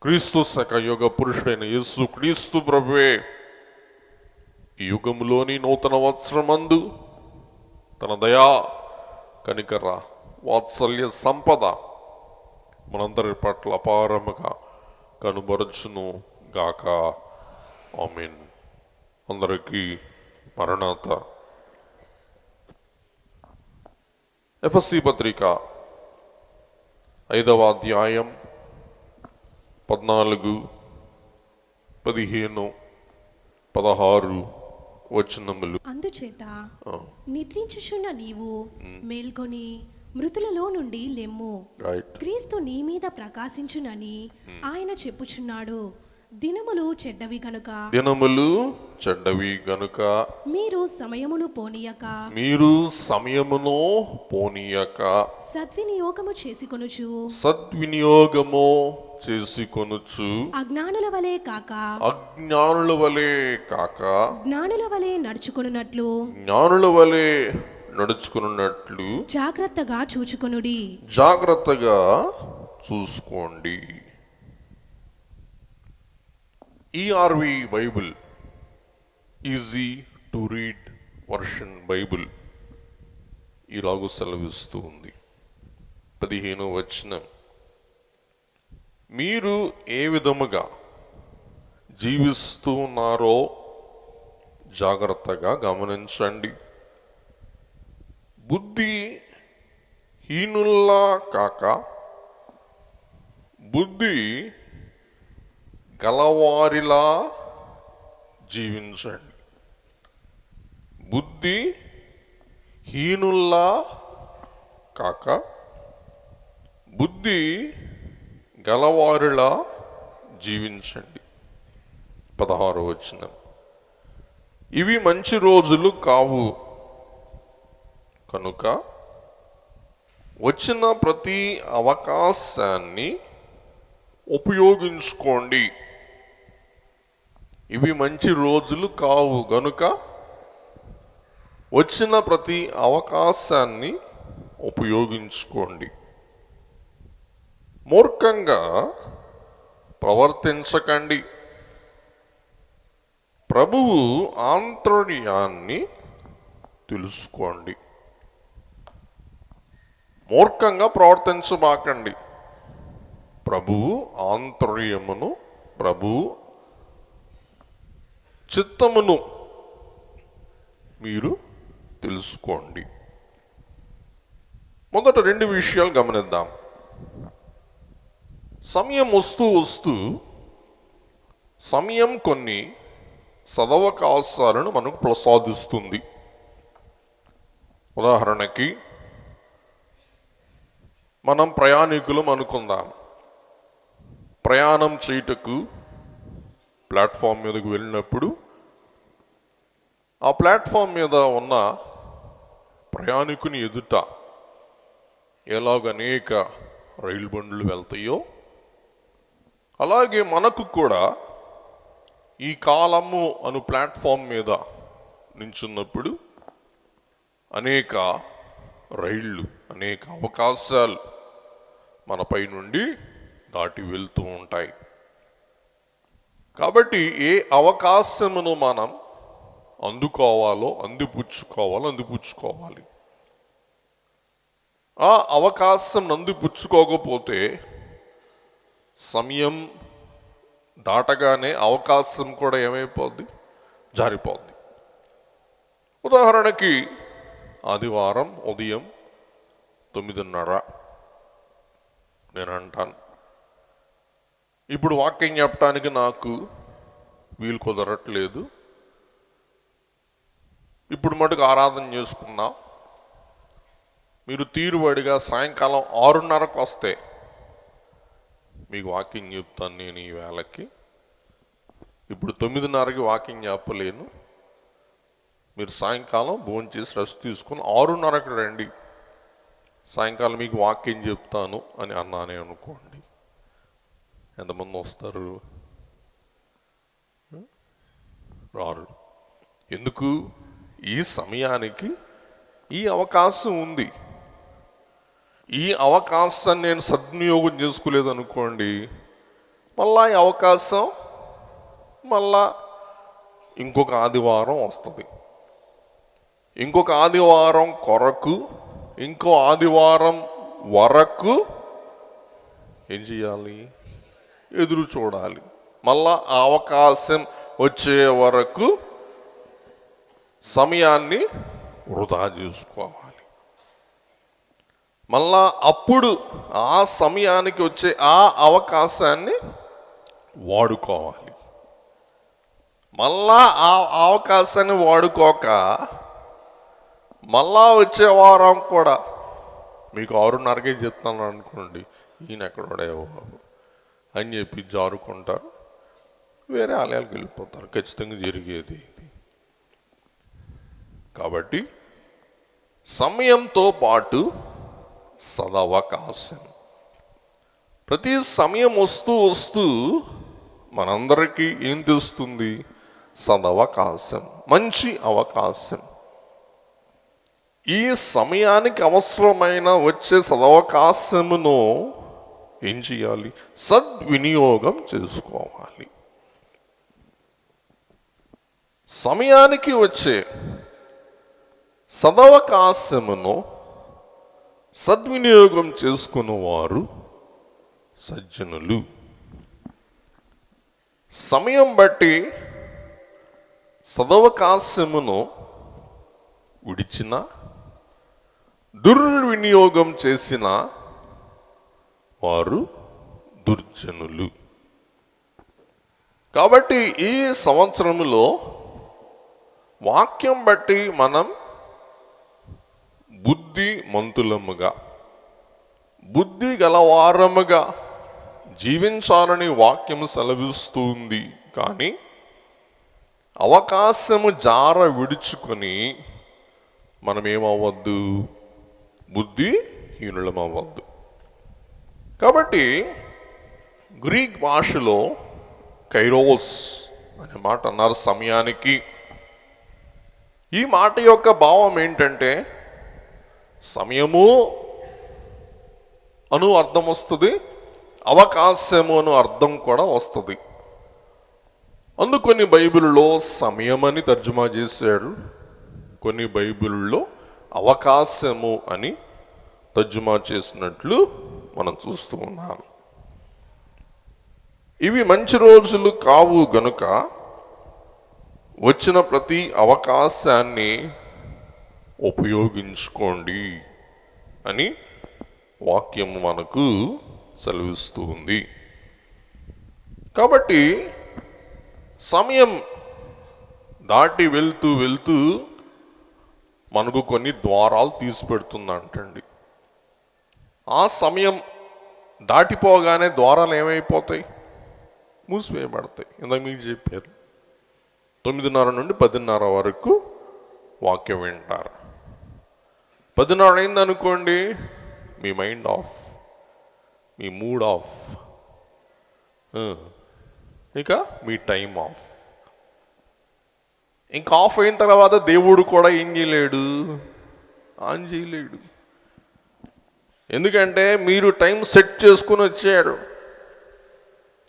క్రీస్తు శక యుగ పురుషుడైన యేసు క్రీస్తు ప్రభువే ఈ యుగములోని నూతన వత్సరమందు తన దయా కనికర వాత్సల్య సంపద మనందరి పట్ల అపారముగా కనుబరచును గాక. ఆమేన్. అందరికీ మరణాత. ఎఫెసీ పత్రిక 5వ అధ్యాయం 14, 15, 16 వచనములు. అందుచేత నిద్రించుచున్న నీవు మేల్కొని మృతులలో నుండి లెమ్ము, క్రీస్తు నీ మీద ప్రకాశించునని ఆయన చెప్పుచున్నాడు. దినములు చెడ్డవి గనుక మీరు సమయమును పోనీయక సద్వినియోగము చేసుకొనుచు అజ్ఞానుల వలె కాక జ్ఞానుల వలె నడుచుకొనున్నట్లు జాగ్రత్తగా చూసుకోండి. ERV Bible, easy to read version Bible ఇలాగూ సెలవిస్తూ ఉంది. 15వ వచనం, మీరు ఏ విధముగా జీవిస్తూ ఉన్నారో జాగ్రత్తగా గమనించండి. బుద్ధి హీనుల్లా కాక బుద్ధి గలవారిలా జీవించండి. బుద్ధి హీనుల్లా కాక బుద్ధి గలవారిలా జీవించండి. 16వ వచనం, ఇవి మంచి రోజులు కావు కనుక వచ్చిన ప్రతి అవకాశాన్ని ఉపయోగించుకోండి. ఇవి మంచి రోజులు కావు గనుక వచ్చిన ప్రతి అవకాశాన్ని ఉపయోగించుకోండి. మూర్ఖంగా ప్రవర్తించకండి. ప్రభువు ఆంతర్యాన్ని తెలుసుకోండి. మూర్ఖంగా ప్రవర్తించబాకండి. ప్రభువు ఆంతర్యమును, ప్రభువు చిత్తమును మీరు తెలుసుకోండి. మొదట 2 విషయాలు గమనిద్దాం. సమయం వస్తూ సమయం కొన్ని సదవకాశాలను మనకు ప్రసాదిస్తుంది. ఉదాహరణకి మనం ప్రయాణికులం అనుకుందాం. ప్రయాణం చేయుటకు ప్లాట్ఫామ్ మీదకు వెళ్ళినప్పుడు ఆ ప్లాట్ఫామ్ మీద ఉన్న ప్రయాణికుని ఎదుట ఎలాగ అనేక రైలు బండ్లు వెళ్తాయో అలాగే మనకు కూడా ఈ కాలము అను ప్లాట్ఫామ్ మీద నించున్నప్పుడు అనేక రైళ్ళు, అనేక అవకాశాలు మనపై నుండి దాటి వెళ్తూ ఉంటాయి. కాబట్టి ఏ అవకాశమును మనం అందిపుచ్చుకోవాలి. ఆ అవకాశం అందిపుచ్చుకోకపోతే సమయం దాటగానే అవకాశం కూడా ఏమైపోద్ది? జారిపోద్ది. ఉదాహరణకి ఆదివారం ఉదయం 9:30 నేను అంటాను, ఇప్పుడు వాక్యం చెప్పడానికి నాకు వీలు కుదరట్లేదు, ఇప్పుడు మటుకు ఆరాధన చేసుకున్నాం. మీరు తీరుబడిగా సాయంకాలం 6:30కు వస్తే మీకు వాక్యం చెప్తాను. నేను ఈ వేళకి ఇప్పుడు 9:30కి వాక్యం చెప్పలేను. మీరు సాయంకాలం భోంచేసి రెస్ట్ తీసుకుని 6:30కి రండి, సాయంకాలం మీకు వాక్యం చెప్తాను అని అన్నానే అనుకోండి. ఎంతమంది వస్తారు? రారు. ఎందుకు? ఈ సమయానికి ఈ అవకాశం ఉంది. ఈ అవకాశాన్ని నేను సద్వినియోగం చేసుకోలేదు అనుకోండి, మళ్ళా ఈ అవకాశం మళ్ళా ఇంకొక ఆదివారం వస్తుంది. ఇంకొక ఆదివారం కొరకు ఇంకో ఆదివారం వరకు ఏం చేయాలి? ఎదురు చూడాలి. మళ్ళా ఆ అవకాశం వచ్చే వరకు సమయాన్ని వృధా చేసుకోవాలి. మళ్ళా అప్పుడు ఆ సమయానికి వచ్చే ఆ అవకాశాన్ని వాడుకోవాలి. మళ్ళా ఆ అవకాశాన్ని వాడుకోక మళ్ళా వచ్చే వారం కూడా మీకు 6:30కే చెప్తాను అనుకోండి, ఈయన ఎక్కడోడేవో అని చెప్పి జారుకుంటారు, వేరే ఆలయాలకు వెళ్ళిపోతారు. ఖచ్చితంగా జరిగేది ఇది. కాబట్టి సమయంతో పాటు సదవకాశం. ప్రతి సమయం వస్తూ వస్తూ మనందరికీ ఏం తెస్తుంది? సదవకాశం, మంచి అవకాశం. ఈ సమయానికి అవసరమైన వచ్చే సదవకాశమును ఏం చేయాలి? సద్వినియోగం చేసుకోవాలి. సమయానికి వచ్చే సదవకాశమును సద్వినియోగం చేసుకున్నవారు సజ్జనులు. సమయం బట్టి సదవకాశమును విడిచిన, దుర్వినియోగం చేసిన వారు దుర్జనులు. కాబట్టి ఈ సంవత్సరములో వాక్యం బట్టి మనం బుద్ధిమంతులముగా, బుద్ధి గలవారముగా జీవించాలని వాక్యము సెలవిస్తుంది. కానీ అవకాశము జార విడుచుకొని మనం ఏమవ్వద్దు? బుద్ధిహీనులమవ్వద్దు. కాబట్టి గ్రీక్ భాషలో కైరోస్ అనే మాట అన్నారు సమయానికి. ఈ మాట యొక్క భావం ఏంటంటే సమయము అను అర్థం వస్తుంది, అవకాశము అను అర్థం కూడా వస్తుంది. అందుకొని బైబిల్లో సమయం అని తర్జుమా చేశాడు, కొన్ని బైబిల్లో అవకాశము అని తర్జుమా చేసినట్లు మనం చూస్తూ ఉన్నాం. ఇవి మంచి రోజులు కావు గనుక వచ్చిన ప్రతి అవకాశాన్ని ఉపయోగించుకోండి అని వాక్యం మనకు సెలవిస్తూ ఉంది. కాబట్టి సమయం దాటి వెళ్తూ వెళ్తూ మనకు కొన్ని ద్వారాలు తీసి పెడుతుందంటండి. ఆ సమయం దాటిపోగానే ద్వారాలు ఏమైపోతాయి? మూసివేయబడతాయి. ఇందాక మీకు చెప్పారు, 9:30 నుండి 10:30 వరకు వాక్యం వింటారు. 10:30 అయిందనుకోండి, మీ మైండ్ ఆఫ్, మీ మూడ్ ఆఫ్, ఇక మీ టైం ఆఫ్. ఇంకా ఆఫ్ అయిన తర్వాత దేవుడు కూడా ఏం చేయలేడు? ఆన్ చేయలేడు. ఎందుకంటే మీరు టైం సెట్ చేసుకుని వచ్చాడు.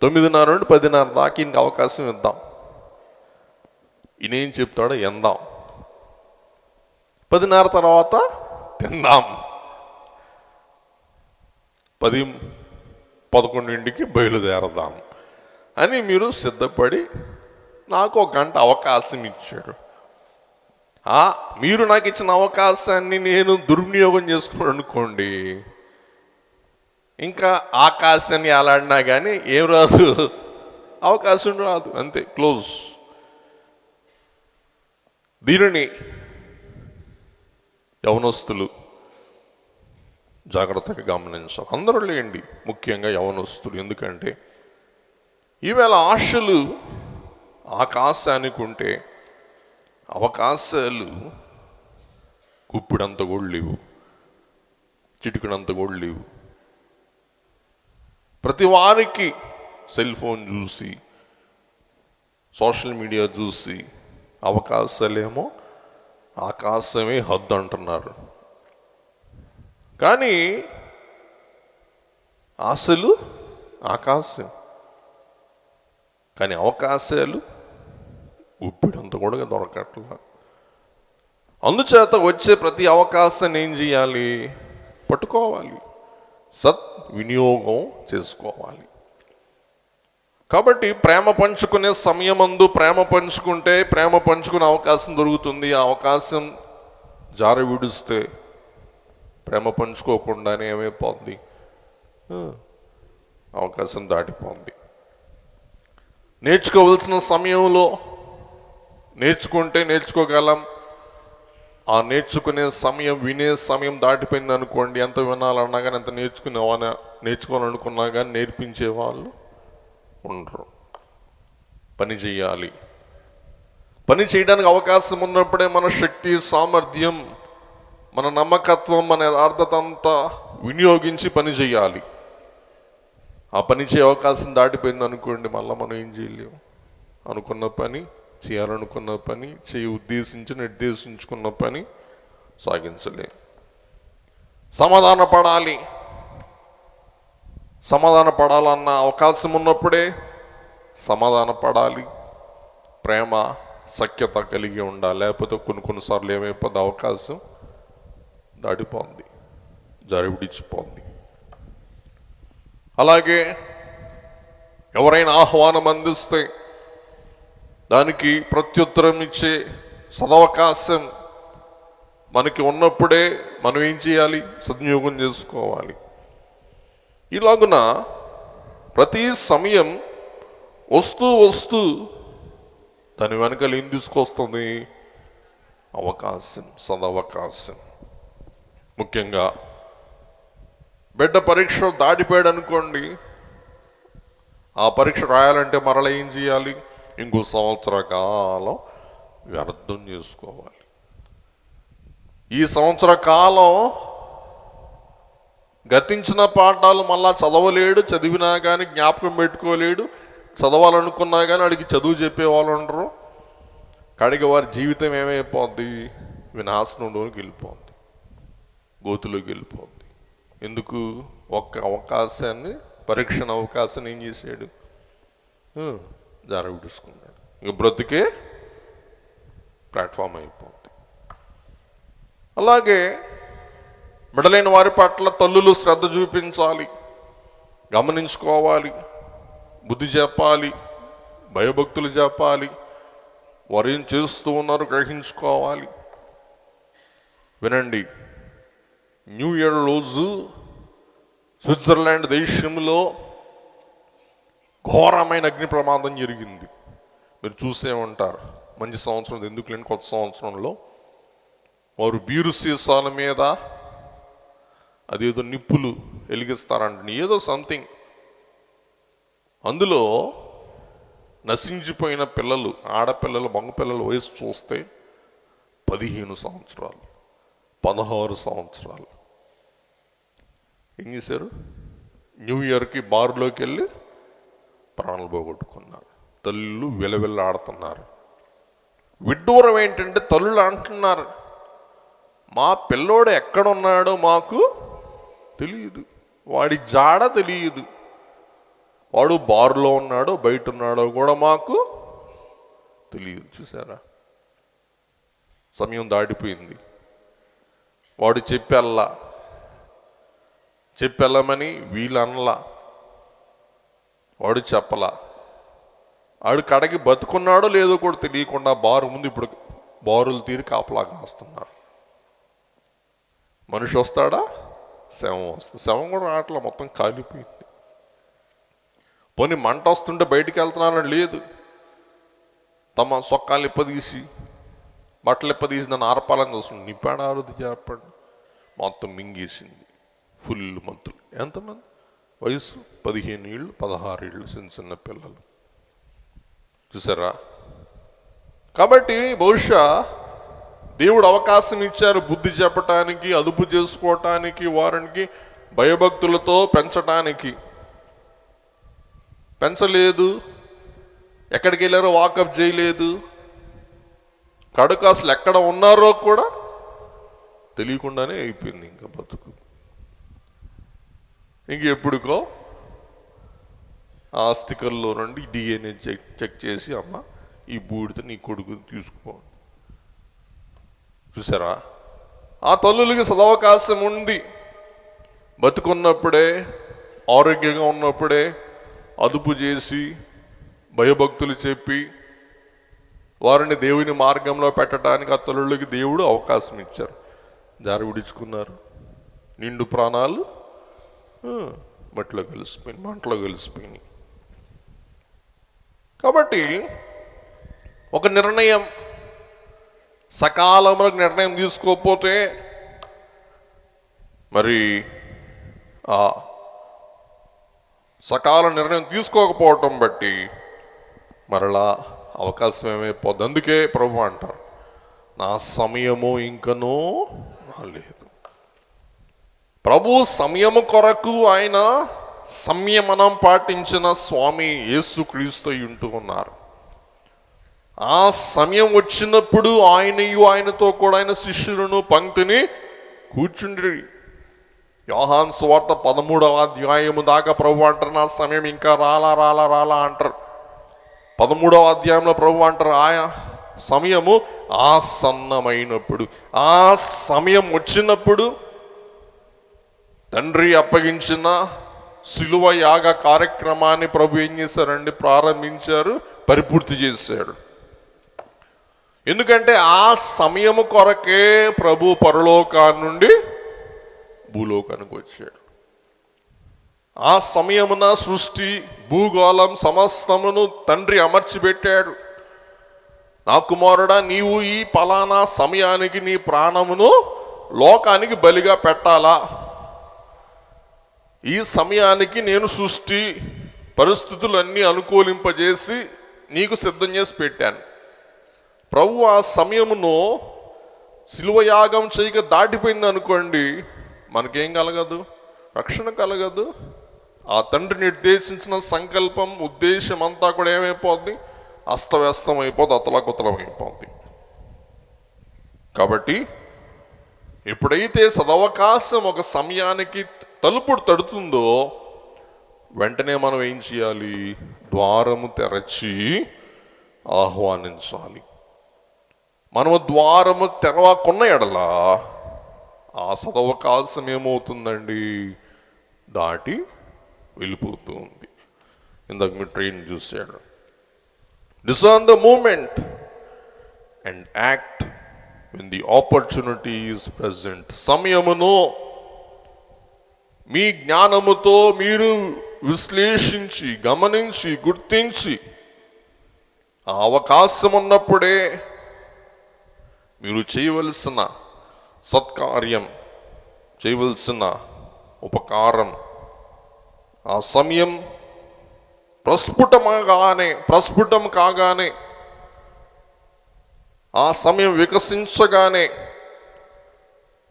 9:30 నుండి 10:30 దాకా ఇంక అవకాశం ఇద్దాం, ఈయనేం చెప్తాడో ఎందాం, 10:30 తర్వాత తిందాం, 10-11కి బయలుదేరదాం అని మీరు సిద్ధపడి నాకు 1 గంట అవకాశం ఇచ్చాడు. మీరు నాకు ఇచ్చిన అవకాశాన్ని నేను దుర్వినియోగం చేసుకున్నాను అనుకోండి, ఇంకా ఆకాశాన్ని అలాడినా కానీ ఏం రాదు, అవకాశం రాదు, అంతే, క్లోజ్. దీనిని యవనస్తులు జాగ్రత్తగా గమనించాలి. అందరూ లేండి, ముఖ్యంగా యవనస్తులు. ఎందుకంటే ఈవేళ ఆశలు ఆకాశానికి ఉంటే అవకాశాలు గుప్పిడంత కూడా లేవు, చిటికడంత కూడా లేవు. ప్రతి వారికి సెల్ ఫోన్ చూసి, సోషల్ మీడియా చూసి అవకాశాలేమో ఆకాశమే హద్దు అంటున్నారు. కానీ ఆశలు ఆకాశం. కానీ అవకాశాలు ఉప్పిడంత కూడా దొరకట్లా. అందుచేత వచ్చే ప్రతి అవకాశాన్ని ఏం చేయాలి? పట్టుకోవాలి, సద్వినియోగం చేసుకోవాలి. కాబట్టి ప్రేమ పంచుకునే సమయమందు ప్రేమ పంచుకుంటే ప్రేమ పంచుకునే అవకాశం దొరుకుతుంది. ఆ అవకాశం జారి విడుస్తే ప్రేమ పంచుకోకుండానే ఏమైపోద్ది? అవకాశం దాటిపోద్ది. నేర్చుకోవలసిన సమయంలో నేర్చుకుంటే నేర్చుకోగలం. ఆ నేర్చుకునే సమయం, వినే సమయం దాటిపోయింది అనుకోండి, ఎంత వినాలన్నా కానీ, ఎంత నేర్చుకోవాలనుకున్నా కానీ నేర్పించే వాళ్ళు ఉండరు. పని చేయాలి. పని చేయడానికి అవకాశం ఉన్నప్పుడే మన శక్తి, సామర్థ్యం, మన నమ్మకత్వం, మన యథార్థత అంతా వినియోగించి పని చేయాలి. ఆ పని చేయ అవకాశం దాటిపోయింది అనుకోండి, మళ్ళీ మనం ఏం చేయలేము. అనుకున్న పని, చేయాలనుకున్న పని, నిర్దేశించుకున్న పని సాగించలేము. సమాధాన పడాలన్న అవకాశం ఉన్నప్పుడే సమాధాన పడాలి. ప్రేమ, సఖ్యత కలిగి ఉండాలి. లేకపోతే కొన్నిసార్లు ఏమైపోద్ది? అవకాశం దాటిపోద్ది, జరివిడిచిపోద్ది. అలాగే ఎవరైనా ఆహ్వానం అందిస్తే దానికి ప్రత్యుత్తరం ఇచ్చే సదవకాశం మనకి ఉన్నప్పుడే మనం ఏం చేయాలి? సద్వినియోగం చేసుకోవాలి. ఇలాగున ప్రతి సమయం వస్తూ దాని వెనకాల ఏం తీసుకొస్తుంది? అవకాశం, సదవకాశం. ముఖ్యంగా బిడ్డ పరీక్ష దాటిపోయాడు అనుకోండి, ఆ పరీక్ష రాయాలంటే మరలా ఏం చేయాలి? ఇంకో సంవత్సర కాలం వ్యర్థం చేసుకోవాలి. ఈ సంవత్సర కాలం గతించిన పాఠాలు మళ్ళా చదవలేడు, చదివినా కానీ జ్ఞాపకం పెట్టుకోలేడు. చదవాలనుకున్నా కానీ అడిగి చదువు చెప్పేవాళ్ళు ఉండరు. కడిగి వారి జీవితం ఏమైపోద్ది? వినాశనంలోకి వెళ్ళిపోద్ది, గోతులోకి వెళ్ళిపోద్ది. ఎందుకు? ఒక్క అవకాశాన్ని, పరీక్షణ అవకాశాన్ని ఏం చేశాడు? జారవిడుచుకున్నాడు. ఇంక బ్రతికే ప్లాట్ఫామ్ అయిపోద్ది. అలాగే బిడ్డలైన వారి పట్ల తల్లులు శ్రద్ధ చూపించాలి, గమనించుకోవాలి, బుద్ధి చెప్పాలి, భయభక్తులు చెప్పాలి. వారు ఏం చేస్తూ ఉన్నారు గ్రహించుకోవాలి. వినండి, న్యూ ఇయర్ రోజు స్విట్జర్లాండ్ దేశంలో ఘోరమైన అగ్ని ప్రమాదం జరిగింది. మీరు చూసే ఉంటారు. మంచి సంవత్సరం ఎందుకు లేని కొత్త సంవత్సరంలో వారు బీరు సీసాల మీద అదేదో నిప్పులు వెలిగిస్తారంట, ఏదో సంథింగ్. అందులో నశించిపోయిన పిల్లలు, ఆడపిల్లలు, మగపిల్లల వయసు చూస్తే 15 సంవత్సరాలు, 16 సంవత్సరాలు. ఏం చేశారు? న్యూ ఇయర్కి బార్లోకి వెళ్ళి ప్రాణాలు పోగొట్టుకున్నారు. తల్లులు విలవిల్ల ఆడుతున్నారు. విడ్డూరం ఏంటంటే తల్లులు అంటున్నారు, మా పిల్లోడు ఎక్కడున్నాడో మాకు తెలియదు, వాడి జాడ తెలియదు, వాడు బారులో ఉన్నాడో బయట ఉన్నాడో కూడా మాకు తెలియదు. చూసారా? సమయం దాటిపోయింది. వాడు చెప్పెళ్ళమని వీళ్ళనలా, వాడు చెప్పలా. వాడు కడకి బతుకున్నాడో లేదో కూడా తెలియకుండా బారు ముందు ఇప్పుడు బారులు తీరి కాపలా కాస్తున్నారు. మనిషి వస్తాడా? శవం వస్తుంది. శవం కూడా రావట్లా, మొత్తం కాలిపోయింది. పోనీ మంట వస్తుంటే బయటికి వెళ్తున్నారని లేదు, తమ సొక్కాలు ఇప్పదీసి, బట్టలు ఇప్పదీసి దాన్ని ఆర్పాలని చూస్తుంది. నిప్పాడారుది చెప్పండి, మొత్తం మింగేసింది. ఫుల్ మంతులు. ఎంతమంది? వయసు 15 ఏళ్ళు, 16 ఏళ్ళు, చిన్న పిల్లలు. చూసారా? కాబట్టి బహుశా దేవుడు అవకాశం ఇచ్చారు బుద్ధి చెప్పటానికి, అదుపు చేసుకోవటానికి, వారికి భయభక్తులతో పెంచటానికి. పెంచలేదు, ఎక్కడికి వెళ్ళారో వాకప్ చేయలేదు, కడుకు అసలు ఎక్కడ ఉన్నారో కూడా తెలియకుండానే అయిపోయింది. ఇంకా బతుకు ఇంకెప్పుడుకో ఆ అస్థికల్లో నుండి డిఎన్ఏ చెక్ చేసి, అమ్మ ఈ బూడిద నీ కొడుకు తీసుకో. చూసారా, ఆ తల్లులకి సదవకాశం ఉంది. బతుకున్నప్పుడే, ఆరోగ్యంగా ఉన్నప్పుడే అదుపు చేసి, భయభక్తులు చెప్పి వారిని దేవుని మార్గంలో పెట్టడానికి ఆ తల్లులకి దేవుడు అవకాశం ఇచ్చారు. జారి విడుచుకున్నారు. నిండు ప్రాణాలు మట్టిలో కలిసిపోయినాయి, మంటలో కలిసిపోయినాయి. కాబట్టి ఒక నిర్ణయం సకాలంలో నిర్ణయం తీసుకోకపోతే మరి ఆ సకాల నిర్ణయం తీసుకోకపోవటం బట్టి మరలా అవకాశం ఏమైపోద్ది. అందుకే ప్రభు అంటారు, నా సమయము ఇంకనూ రాలేదు. ప్రభు సమయము కొరకు ఆయన సంయమనం పాటించిన స్వామి యేసుక్రీస్తు ఉంటూ ఉన్నారు. ఆ సమయం వచ్చినప్పుడు ఆయనతో కూడా ఆయన శిష్యులను పంక్తిని కూర్చుండ్రి. యోహాను సువార్త 13వ అధ్యాయము దాకా ప్రభు అంటారు, నా సమయం ఇంకా రాలా అంటారు. 13వ అధ్యాయంలో ప్రభు అంటారు, ఆయా సమయము ఆసన్నమైనప్పుడు, ఆ సమయం వచ్చినప్పుడు తండ్రి అప్పగించిన శిలువ యాగ కార్యక్రమాన్ని ప్రభు ఏం చేశారండి? ప్రారంభించారు, పరిపూర్తి చేశాడు. ఎందుకంటే ఆ సమయము కొరకే ప్రభు పరలోకాన్ని నుండి భూలోకానికి వచ్చాడు. ఆ సమయమున సృష్టి, భూగోళం సమస్తమును తండ్రి అమర్చిపెట్టాడు. నా కుమారుడా, నీవు ఈ పలానా సమయానికి నీ ప్రాణమును లోకానికి బలిగా పెట్టాలా, ఈ సమయానికి నేను సృష్టి పరిస్థితులన్నీ అనుకూలింపజేసి నీకు సిద్ధం చేసి పెట్టాను. ప్రభు ఆ సమయమును శిలువయాగం చేయక దాటిపోయింది అనుకోండి, మనకేం కలగదు? రక్షణ కలగదు. ఆ తండ్రి నిర్దేశించిన సంకల్పం, ఉద్దేశం అంతా కూడా ఏమైపోద్ది? అస్తవ్యస్తం అయిపోద్ది, అతలాకుతలం అయిపోద్ది. కాబట్టి ఎప్పుడైతే సదవకాశం ఒక సమయానికి తలుపుడు తడుతుందో వెంటనే మనం ఏం చేయాలి? ద్వారము తెరచి ఆహ్వానించాలి. మనము ద్వారము తెరవకున్న ఎడల ఆ సదవకాశం ఏమవుతుందండి? దాటి వెళ్ళిపోతూ ఉంది. ఇందాక మీరు ట్రైన్ చూశాడు. Discern the moment and act when the opportunity is present. సమయమును మీ జ్ఞానముతో మీరు విశ్లేషించి, గమనించి, గుర్తించి, ఆ అవకాశం ఉన్నప్పుడే మీరు చేయవలసిన సత్కార్యం, చేయవలసిన ఉపకారం, ఆ సమయం ప్రస్ఫుటం కాగానే, ఆ సమయం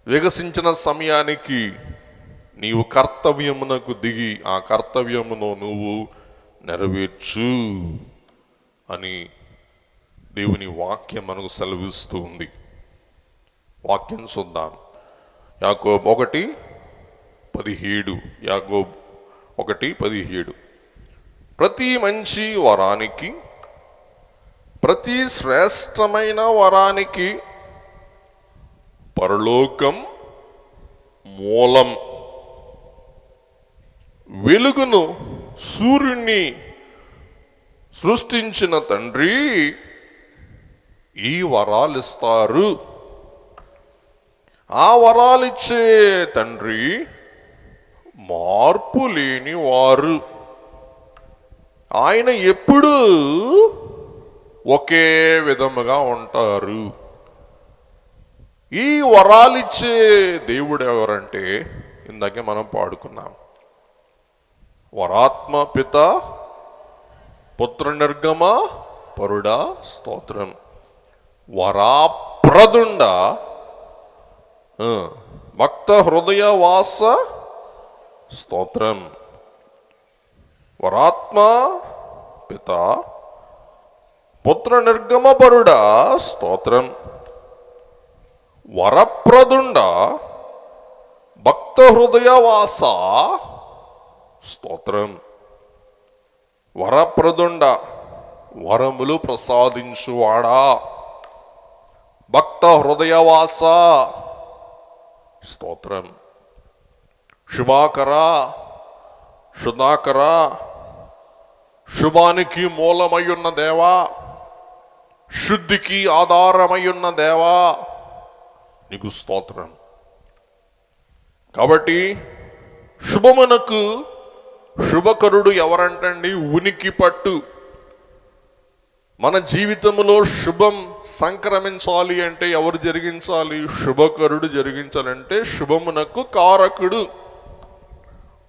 వికసించిన సమయానికి నీవు కర్తవ్యమునకు దిగి ఆ కర్తవ్యమును నువ్వు నెరవేర్చు అని దేవుని వాక్యం మనకు సెలవిస్తూ ఉంది. వాక్యం చూద్దాం. యాకోబు 1:17. యాకోబు 1:17. ప్రతి మంచి వరానికి, ప్రతి శ్రేష్టమైన వరానికి పరలోకం మూలం. వెలుగును, సూర్యుని సృష్టించిన తండ్రి ఈ వరాలు ఇస్తారు. ఆ వరాలిచ్చే తండ్రి మార్పు లేని వారు. ఆయన ఎప్పుడూ ఒకే విధముగా ఉంటారు. ఈ వరాలిచ్చే దేవుడు ఎవరంటే ఇందాకే మనం పాడుకున్నాం. వరాత్మ పిత పుత్ర నిర్గమ పరుడా స్తోత్రం. వరాప్రదుండ భక్త హృదయ వాస స్తోత్రం. వరాత్మ పిత పుత్ర నిర్గమ పరుడా స్తోత్రం. వరప్రదుండ భక్త హృదయ వాస స్తోత్రం. వరప్రదుండ వరములు ప్రసాదించువాడా, భక్త హృదయవాస స్తోత్రం, శుభాకర సుధాకర, శుభానికి మూలమయ్యున్న దేవా, శుద్ధికి ఆధారమయ్యున్న దేవా నీకు స్తోత్రం. కాబట్టి శుభమునకు శుభకరుడు ఎవరంటండి? ఉనికి పట్టు. మన జీవితంలో శుభం సంక్రమించాలి అంటే ఎవరు జరిగించాలి? శుభకరుడు జరిగించాలంటే శుభమునకు కారకుడు,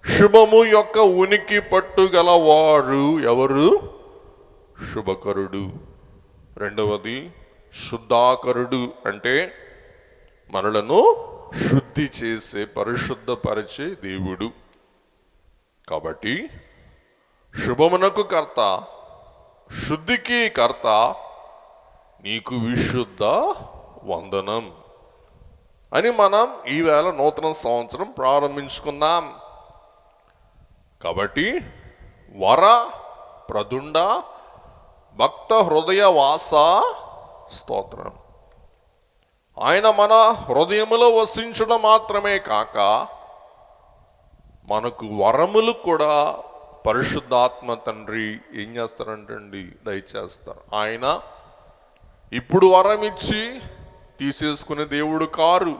శుభము యొక్క ఉనికి పట్టు గలవారు ఎవరు? శుభకరుడు. రెండవది శుద్ధాకరుడు, అంటే మనలను శుద్ధి చేసే పరిశుద్ధపరిచే దేవుడు. కాబట్టి శుభమునకు కర్త, శుద్ధికి కర్త, నీకు విశుద్ధ వందనం అని మనం ఈవేళ నూతన సంవత్సరం ప్రారంభించుకున్నాం. కాబట్టి వర ప్రదుండ భక్త హృదయ వాస స్తోత్రం. ఆయన మన హృదయములో వసించడం మాత్రమే కాక మనకు వరములు కూడా పరిశుద్ధాత్మ తండ్రి ఏం చేస్తారంటండి? దయచేస్తారు. ఆయన ఇప్పుడు వరం ఇచ్చి తీసేసుకునే దేవుడు కారు.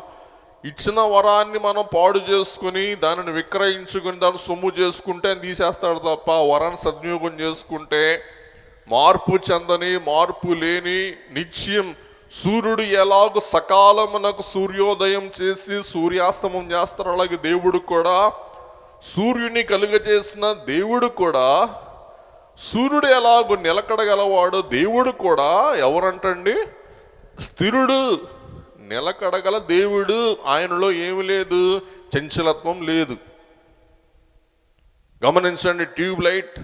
ఇచ్చిన వరాన్ని మనం పాడు చేసుకుని దానిని విక్రయించుకుని దాన్ని సొమ్ము చేసుకుంటే అని తీసేస్తాడు తప్ప, వరాన్ని సద్వినియోగం చేసుకుంటే మార్పు చెందని, మార్పు లేని, నిత్యం సూర్యుడు ఎలాగో సకాలమునకు సూర్యోదయం చేసి సూర్యాస్తమం చేస్తాడు, అలాగే దేవుడు కూడా, సూర్యుని కలుగజేసిన దేవుడు కూడా, సూర్యుడు ఎలాగో నిలకడగలవాడు దేవుడు కూడా ఎవరంటండి? స్థిరుడు, నిలకడగల దేవుడు. ఆయనలో ఏమి లేదు? చంచలత్వం లేదు. గమనించండి, ట్యూబ్ లైట్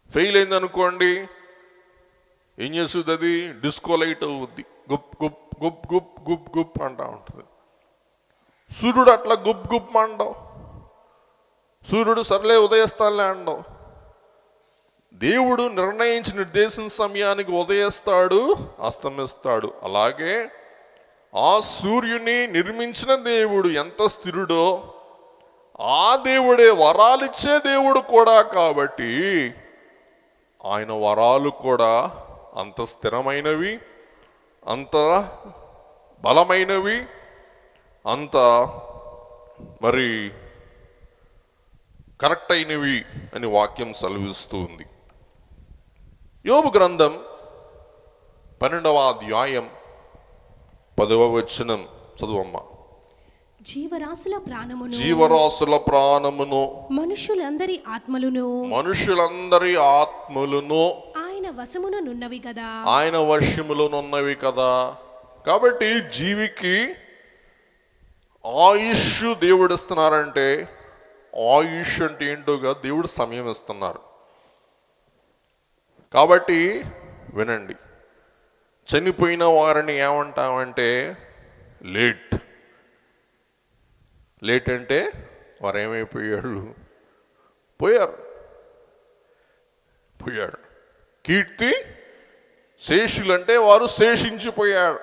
ఫెయిల్ అయింది అనుకోండి, ఏం చేస్తుంది? అది డిస్కో లైట్ అవుద్ది, గుప్ గుప్ గుప్ గుప్ గుప్ గుప్ అంటా ఉంటుంది. సూర్యుడు అట్లా గుప్ గుప్ అండవు. సూర్యుడు సర్లే ఉదయిస్తానులే అండవు. దేవుడు నిర్ణయించి నిర్దేశించిన సమయానికి ఉదయిస్తాడు, అస్తమిస్తాడు. అలాగే ఆ సూర్యుని నిర్మించిన దేవుడు ఎంత స్థిరుడో ఆ దేవుడే వరాలిచ్చే దేవుడు కూడా. కాబట్టి ఆయన వరాలు కూడా అంత స్థిరమైనవి, అంత బలమైనవి, అంత మరి కరెక్ట్ అయినవి అని వాక్యం సెలవిస్తూ ఉంది. యోబు గ్రంథం 12వ అధ్యాయం 10వ వచనం చదువమ్మా. జీవరాశుల ప్రాణమును, జీవరాశుల ప్రాణమును, మనుషులందరి ఆత్మలను, మనుషులందరి ఆత్మలను ఆయన వశముననున్నవి కదా, ఆయన వశములోనున్నవి కదా. కాబట్టి జీవికి ఆయుష్ దేవుడు ఇస్తున్నారంటే, ఆయుష్ అంటే ఏంటోగా దేవుడు సమయం ఇస్తున్నారు. కాబట్టి వినండి, చనిపోయిన వారిని ఏమంటామంటే లేట్. లేట్ అంటే వారు ఏమైపోయారు? పోయారు. కీర్తి శేషులు అంటే వారు శేషించిపోయారు.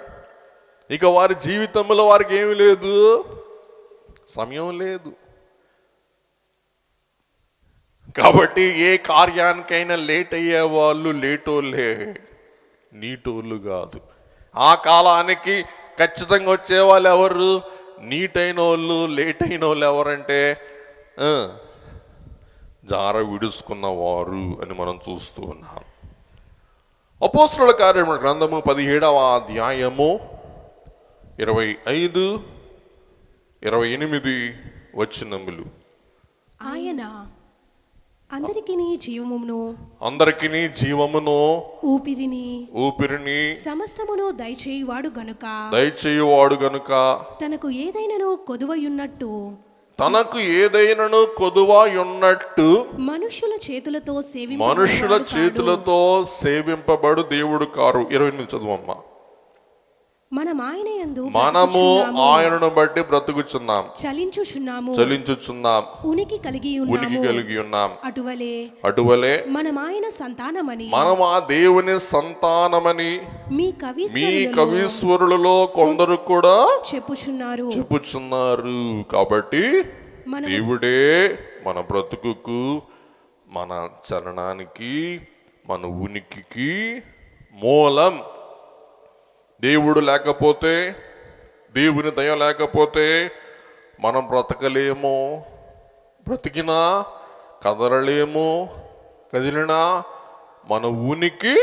ఇక వారి జీవితంలో వారికి ఏమీ లేదు, సమయం లేదు. కాబట్టి ఏ కార్యానికైనా లేట్ అయ్యే వాళ్ళు లేటోళ్ళే, నీటోళ్ళు కాదు. ఆ కాలానికి ఖచ్చితంగా వచ్చేవాళ్ళు ఎవరు? నీటైన వాళ్ళు. లేట్ అయిన వాళ్ళు ఎవరంటే జార విడుచుకున్న వారు అని మనం చూస్తూ ఉన్నాం. అపోస్తలుల కార్యముల గ్రంథము 17వ అధ్యాయము 25, 28 వచనములు. ఆయన అందరికిని జీవమును ఊపిరిని సమస్తమును దయచేయువాడు గనుక తనకు ఏదైనను కొదువయున్నట్టు మనుషుల చేతులతో సేవింపబడు దేవుడు కారు. 28 చదువమ్మా. మనం ఆయన యందు మనము బ్రతుకుచున్నాము, ఆయనను బట్టి బ్రతుకుచున్నాం, చలించుచున్నాం, ఉనికి కలిగి ఉన్నాం. అటువలే మనం ఆయన సంతానమని మనం ఆ దేవుని సంతానమని మీ మీ కవీశ్వరులలో కొందరు కూడా చెప్పుచున్నారు. కాబట్టి మనం దేవుడే మన బ్రతుకుకు, మన చలనానికి, మన ఉనికికి మూలం. దేవుడు లేకపోతే, దేవుని దయ లేకపోతే మనం బ్రతకలేము. బ్రతికినా కదలలేము, కదిలినా మన ఉనికి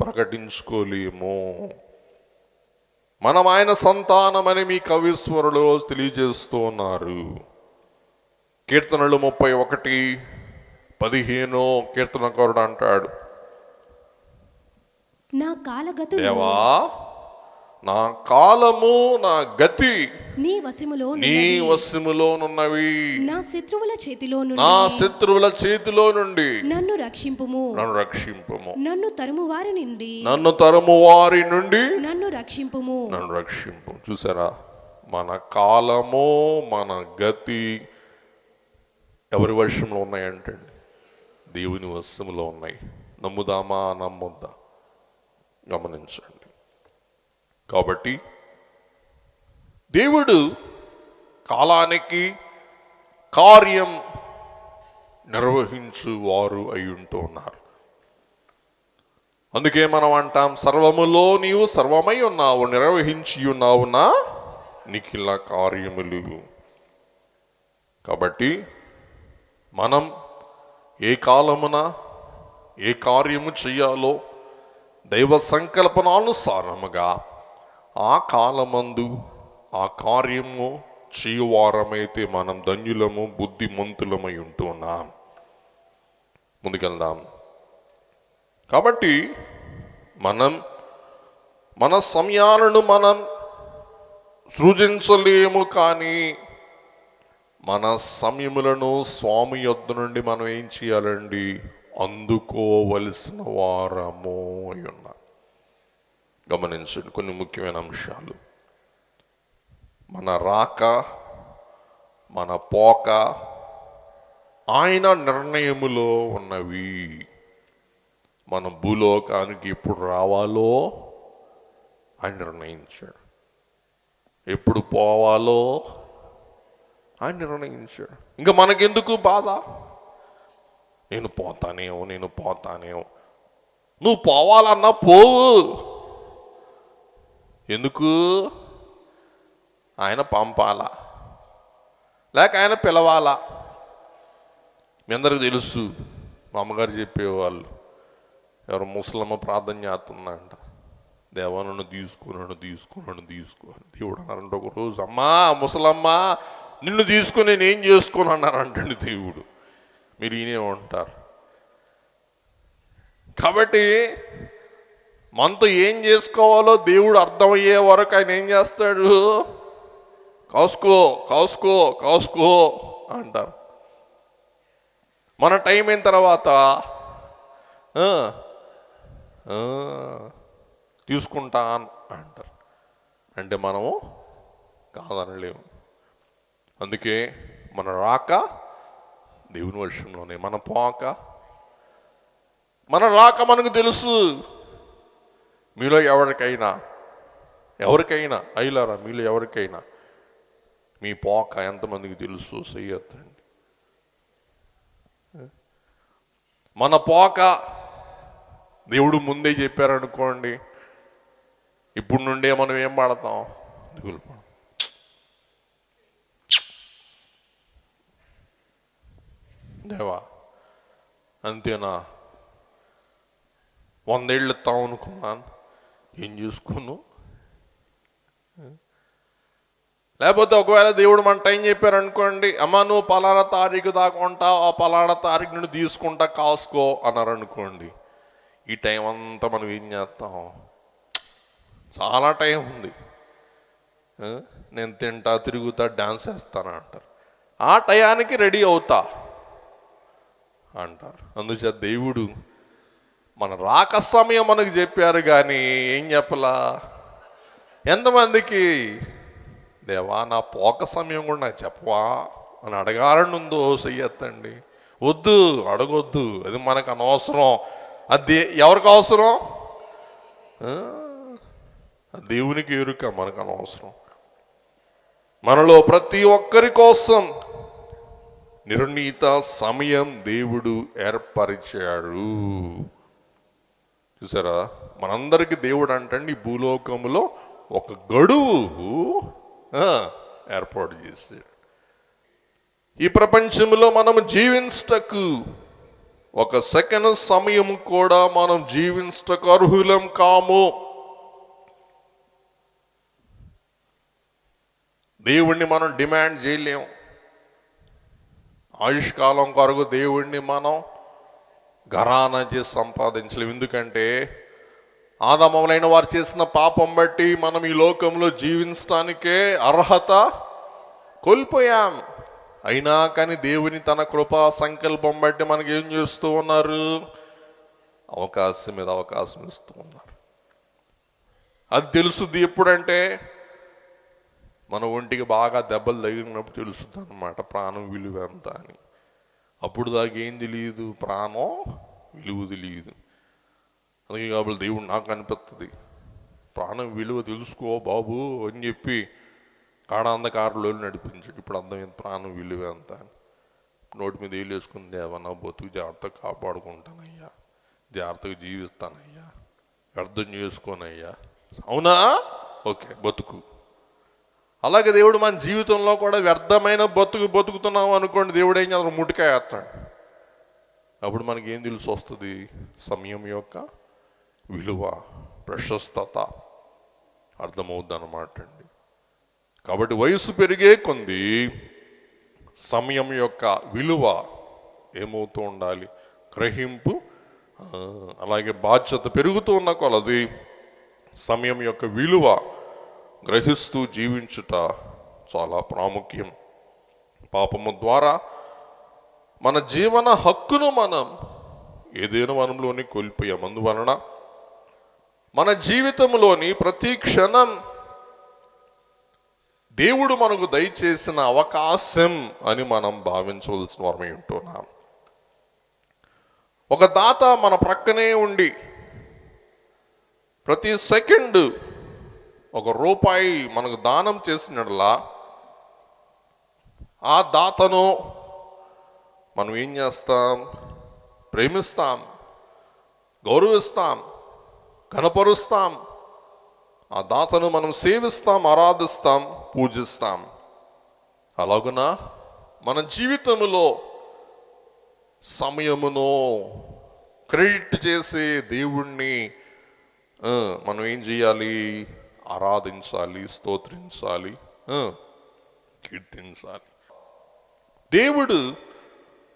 ప్రకటించుకోలేము. మనం ఆయన సంతానమని మీ కవీశ్వరులు తెలియజేస్తూ ఉన్నారు. కీర్తనలు 31:15 కీర్తనకారుడు అంటాడు, నా కాలగతులు దేవా నా కాలము నా గతి నీ వశములోనున్నవి, నా శత్రువుల చేతిలో నుండి నన్ను రక్షింపుము. నన్ను తరుము వారి నుండి నన్ను రక్షింపుము. చూసారా, మన కాలము మన గతి ఎవరి వశంలో ఉన్నాయంటండి? దేవుని వశంలో ఉన్నాయి. నమ్ముదామా నమ్మొద్దా? గమనించండి. కాబట్టి దేవుడు కాలానికి కార్యం నిర్వహించువారు అయి ఉంటూ ఉన్నారు. అందుకే మనం అంటాం, సర్వములో నీవు సర్వమై ఉన్నావు, నిర్వహించి ఉన్నావు నా నిఖిల కార్యములు. కాబట్టి మనం ఏ కాలమున ఏ కార్యము చెయ్యాలో దైవ సంకల్పనానుసారముగా ఆ కాలమందు ఆ కార్యము చేయువారమైతే మనం ధన్యులము, బుద్ధిమంతులమై ఉంటున్నాం. ముందుకెళ్దాం. కాబట్టి మనం మన సమయాలను మనం సృజించలేము, కానీ మన సమయములను స్వామి యొద్ద నుండి మనం ఏం చేయాలండి? అందుకోవలసిన వారము అయి ఉన్నాం. గమనించండి కొన్ని ముఖ్యమైన అంశాలు. మన రాక, మన పోక ఆయన నిర్ణయములో ఉన్నవి. మన భూలోకానికి ఎప్పుడు రావాలో ఆయన నిర్ణయించాడు, ఎప్పుడు పోవాలో ఆయన నిర్ణయించాడు. ఇంకా మనకెందుకు బాధ? నేను పోతానేమో. నువ్వు పోవాలన్నా పోవు. ఎందుకు? ఆయన పంపాలా, లేక ఆయన పిలవాలా? మీ అందరికి తెలుసు, మా అమ్మగారు చెప్పేవాళ్ళు, ఎవరు ముసలమ్మ ప్రార్థన చేస్తుందంట, దేవా నన్ను తీసుకున్నాను. దేవుడు అన్నారంట ఒక రోజు, అమ్మా ముసలమ్మ నిన్ను తీసుకుని నేనేం చేసుకోను అన్నారంటండి దేవుడు. మీరు ఈయనే ఉంటారు. కాబట్టి మనతో ఏం చేసుకోవాలో దేవుడు అర్థమయ్యే వరకు ఆయన ఏం చేస్తాడు? కాసుకో అంటారు. మన టైం అయిన తర్వాత తీసుకుంటా అంటారు. అంటే మనము కాదనలేము. అందుకే మన రాక దేవుని వర్షంలోనే, మన పోక, మన రాక మనకు తెలుసు. మీలో ఎవరికైనా అయిలారా, మీలో ఎవరికైనా మీ పోక ఎంతమందికి తెలుసు? చెయ్యొద్దండి. మన పోక దేవుడు ముందే చెప్పారనుకోండి, ఇప్పుడు నుండే మనం ఏం పాడతాం? దిగులు పడతాం. దేవా అంతేనా? 100 ఏళ్ళు ఇస్తాం అనుకున్నాను, ఏం చూసుకున్నావు? లేకపోతే ఒకవేళ దేవుడు మన టైం చెప్పారనుకోండి, అమ్మ నువ్వు పలానా తారీఖు దాకా ఉంటావు, ఆ పలానా తారీఖు నుండి తీసుకుంటా కాసుకో అన్నారనుకోండి, ఈ టైం అంతా మనం ఏం చేస్తాం? చాలా టైం ఉంది, నేను తింటా, తిరుగుతా, డాన్స్ చేస్తాను అంటారు. ఆ టయానికి రెడీ అవుతా అంటారు. అందుచేత దేవుడు మన రాక సమయం మనకు చెప్పారు, కానీ ఏం చెప్పలా? ఎంతమందికి దేవా నా పోక సమయం కూడా నాకు చెప్పవా అని అడగాలని ఉందో చెయ్యొద్దండి. వద్దు, అడగొద్దు, అది మనకు అనవసరం. అది ఎవరికి అవసరం? దేవునికి ఎరుక, మనకు అనవసరం. మనలో ప్రతి ఒక్కరి కోసం నిర్ణీత సమయం దేవుడు ఏర్పరిచాడు. చూసారా, మనందరికీ దేవుడు అంటండి ఈ భూలోకములో ఒక గడువు ఏర్పాటు చేశాడు. ఈ ప్రపంచంలో మనం జీవించటకు ఒక సెకండ్ సమయం కూడా మనం జీవించటకు అర్హులం కాము. దేవుణ్ణి మనం డిమాండ్ చేయలేం. ఆయుష్కాలం కొరకు దేవుణ్ణి మనం ఘరానా చేసి సంపాదించలేం. ఎందుకంటే ఆదామవులైన వారు చేసిన పాపం బట్టి మనం ఈ లోకంలో జీవించడానికే అర్హత కోల్పోయాం. అయినా కానీ దేవుని తన కృపా సంకల్పం బట్టి మనకి ఏం చేస్తూ ఉన్నారు? అవకాశం మీద అవకాశం ఇస్తూ ఉన్నారు. అది తెలుసుద్ది ఎప్పుడంటే మన ఒంటికి బాగా దెబ్బలు తగిలినప్పుడు తెలుస్తుంది అన్నమాట ప్రాణం విలువ ఎంత అని. అప్పుడు దాకా ఏం తెలియదు, ప్రాణం విలువ తెలియదు. అందుకే కాబట్టి దేవుడు నాకు అనిపిస్తుంది, ప్రాణం విలువ తెలుసుకో బాబు అని చెప్పి కారులో నడిపించాడు. ఇప్పుడు అర్థమైంది ప్రాణం విలువ ఎంత అని. నోటి మీద ఏళ్ళు వేసుకుని దేవా నా బతుకు జాగ్రత్తగా కాపాడుకుంటానయ్యా, జాగ్రత్తగా జీవిస్తానయ్యా, అర్థం చేసుకోనయ్యా. అవునా? ఓకే, బతుకు. అలాగే దేవుడు మన జీవితంలో కూడా వ్యర్థమైన బతుకుతున్నాం అనుకోండి, దేవుడు ఏం చేస్తాడు? ముటికాయ వేస్తాడు. అప్పుడు మనకి ఏం తెలిసి వస్తుంది? సమయం యొక్క విలువ, ప్రశస్తత అర్థమవుద్ది అన్నమాట అండి. కాబట్టి వయసు పెరిగే కొంది సమయం యొక్క విలువ ఏమవుతూ ఉండాలి? గ్రహింపు. అలాగే బాధ్యత పెరుగుతూ ఉన్న కొలది సమయం యొక్క విలువ గ్రహిస్తూ జీవించుట చాలా ప్రాముఖ్యం. పాపము ద్వారా మన జీవన హక్కును మనం ఏదైనా వనంలోని కోల్పోయాం. అందువలన మన జీవితంలోని ప్రతి క్షణం దేవుడు మనకు దయచేసిన అవకాశం అని మనం భావించవలసిన వారమై ఉంటున్నాం. ఒక దాత మన ప్రక్కనే ఉండి ప్రతి సెకండ్ ₹1 మనకు దానం చేసినట్లా ఆ దాతను మనం ఏం చేస్తాం? ప్రేమిస్తాం, గౌరవిస్తాం, ఘనపరుస్తాం. ఆ దాతను మనం సేవిస్తాం, ఆరాధిస్తాం, పూజిస్తాం. అలాగున మన జీవితంలో సమయమును క్రెడిట్ చేసే దేవుణ్ణి మనం ఏం చేయాలి? ఆరాధించాలి, స్తోత్రించాలి, కీర్తించాలి. దేవుడు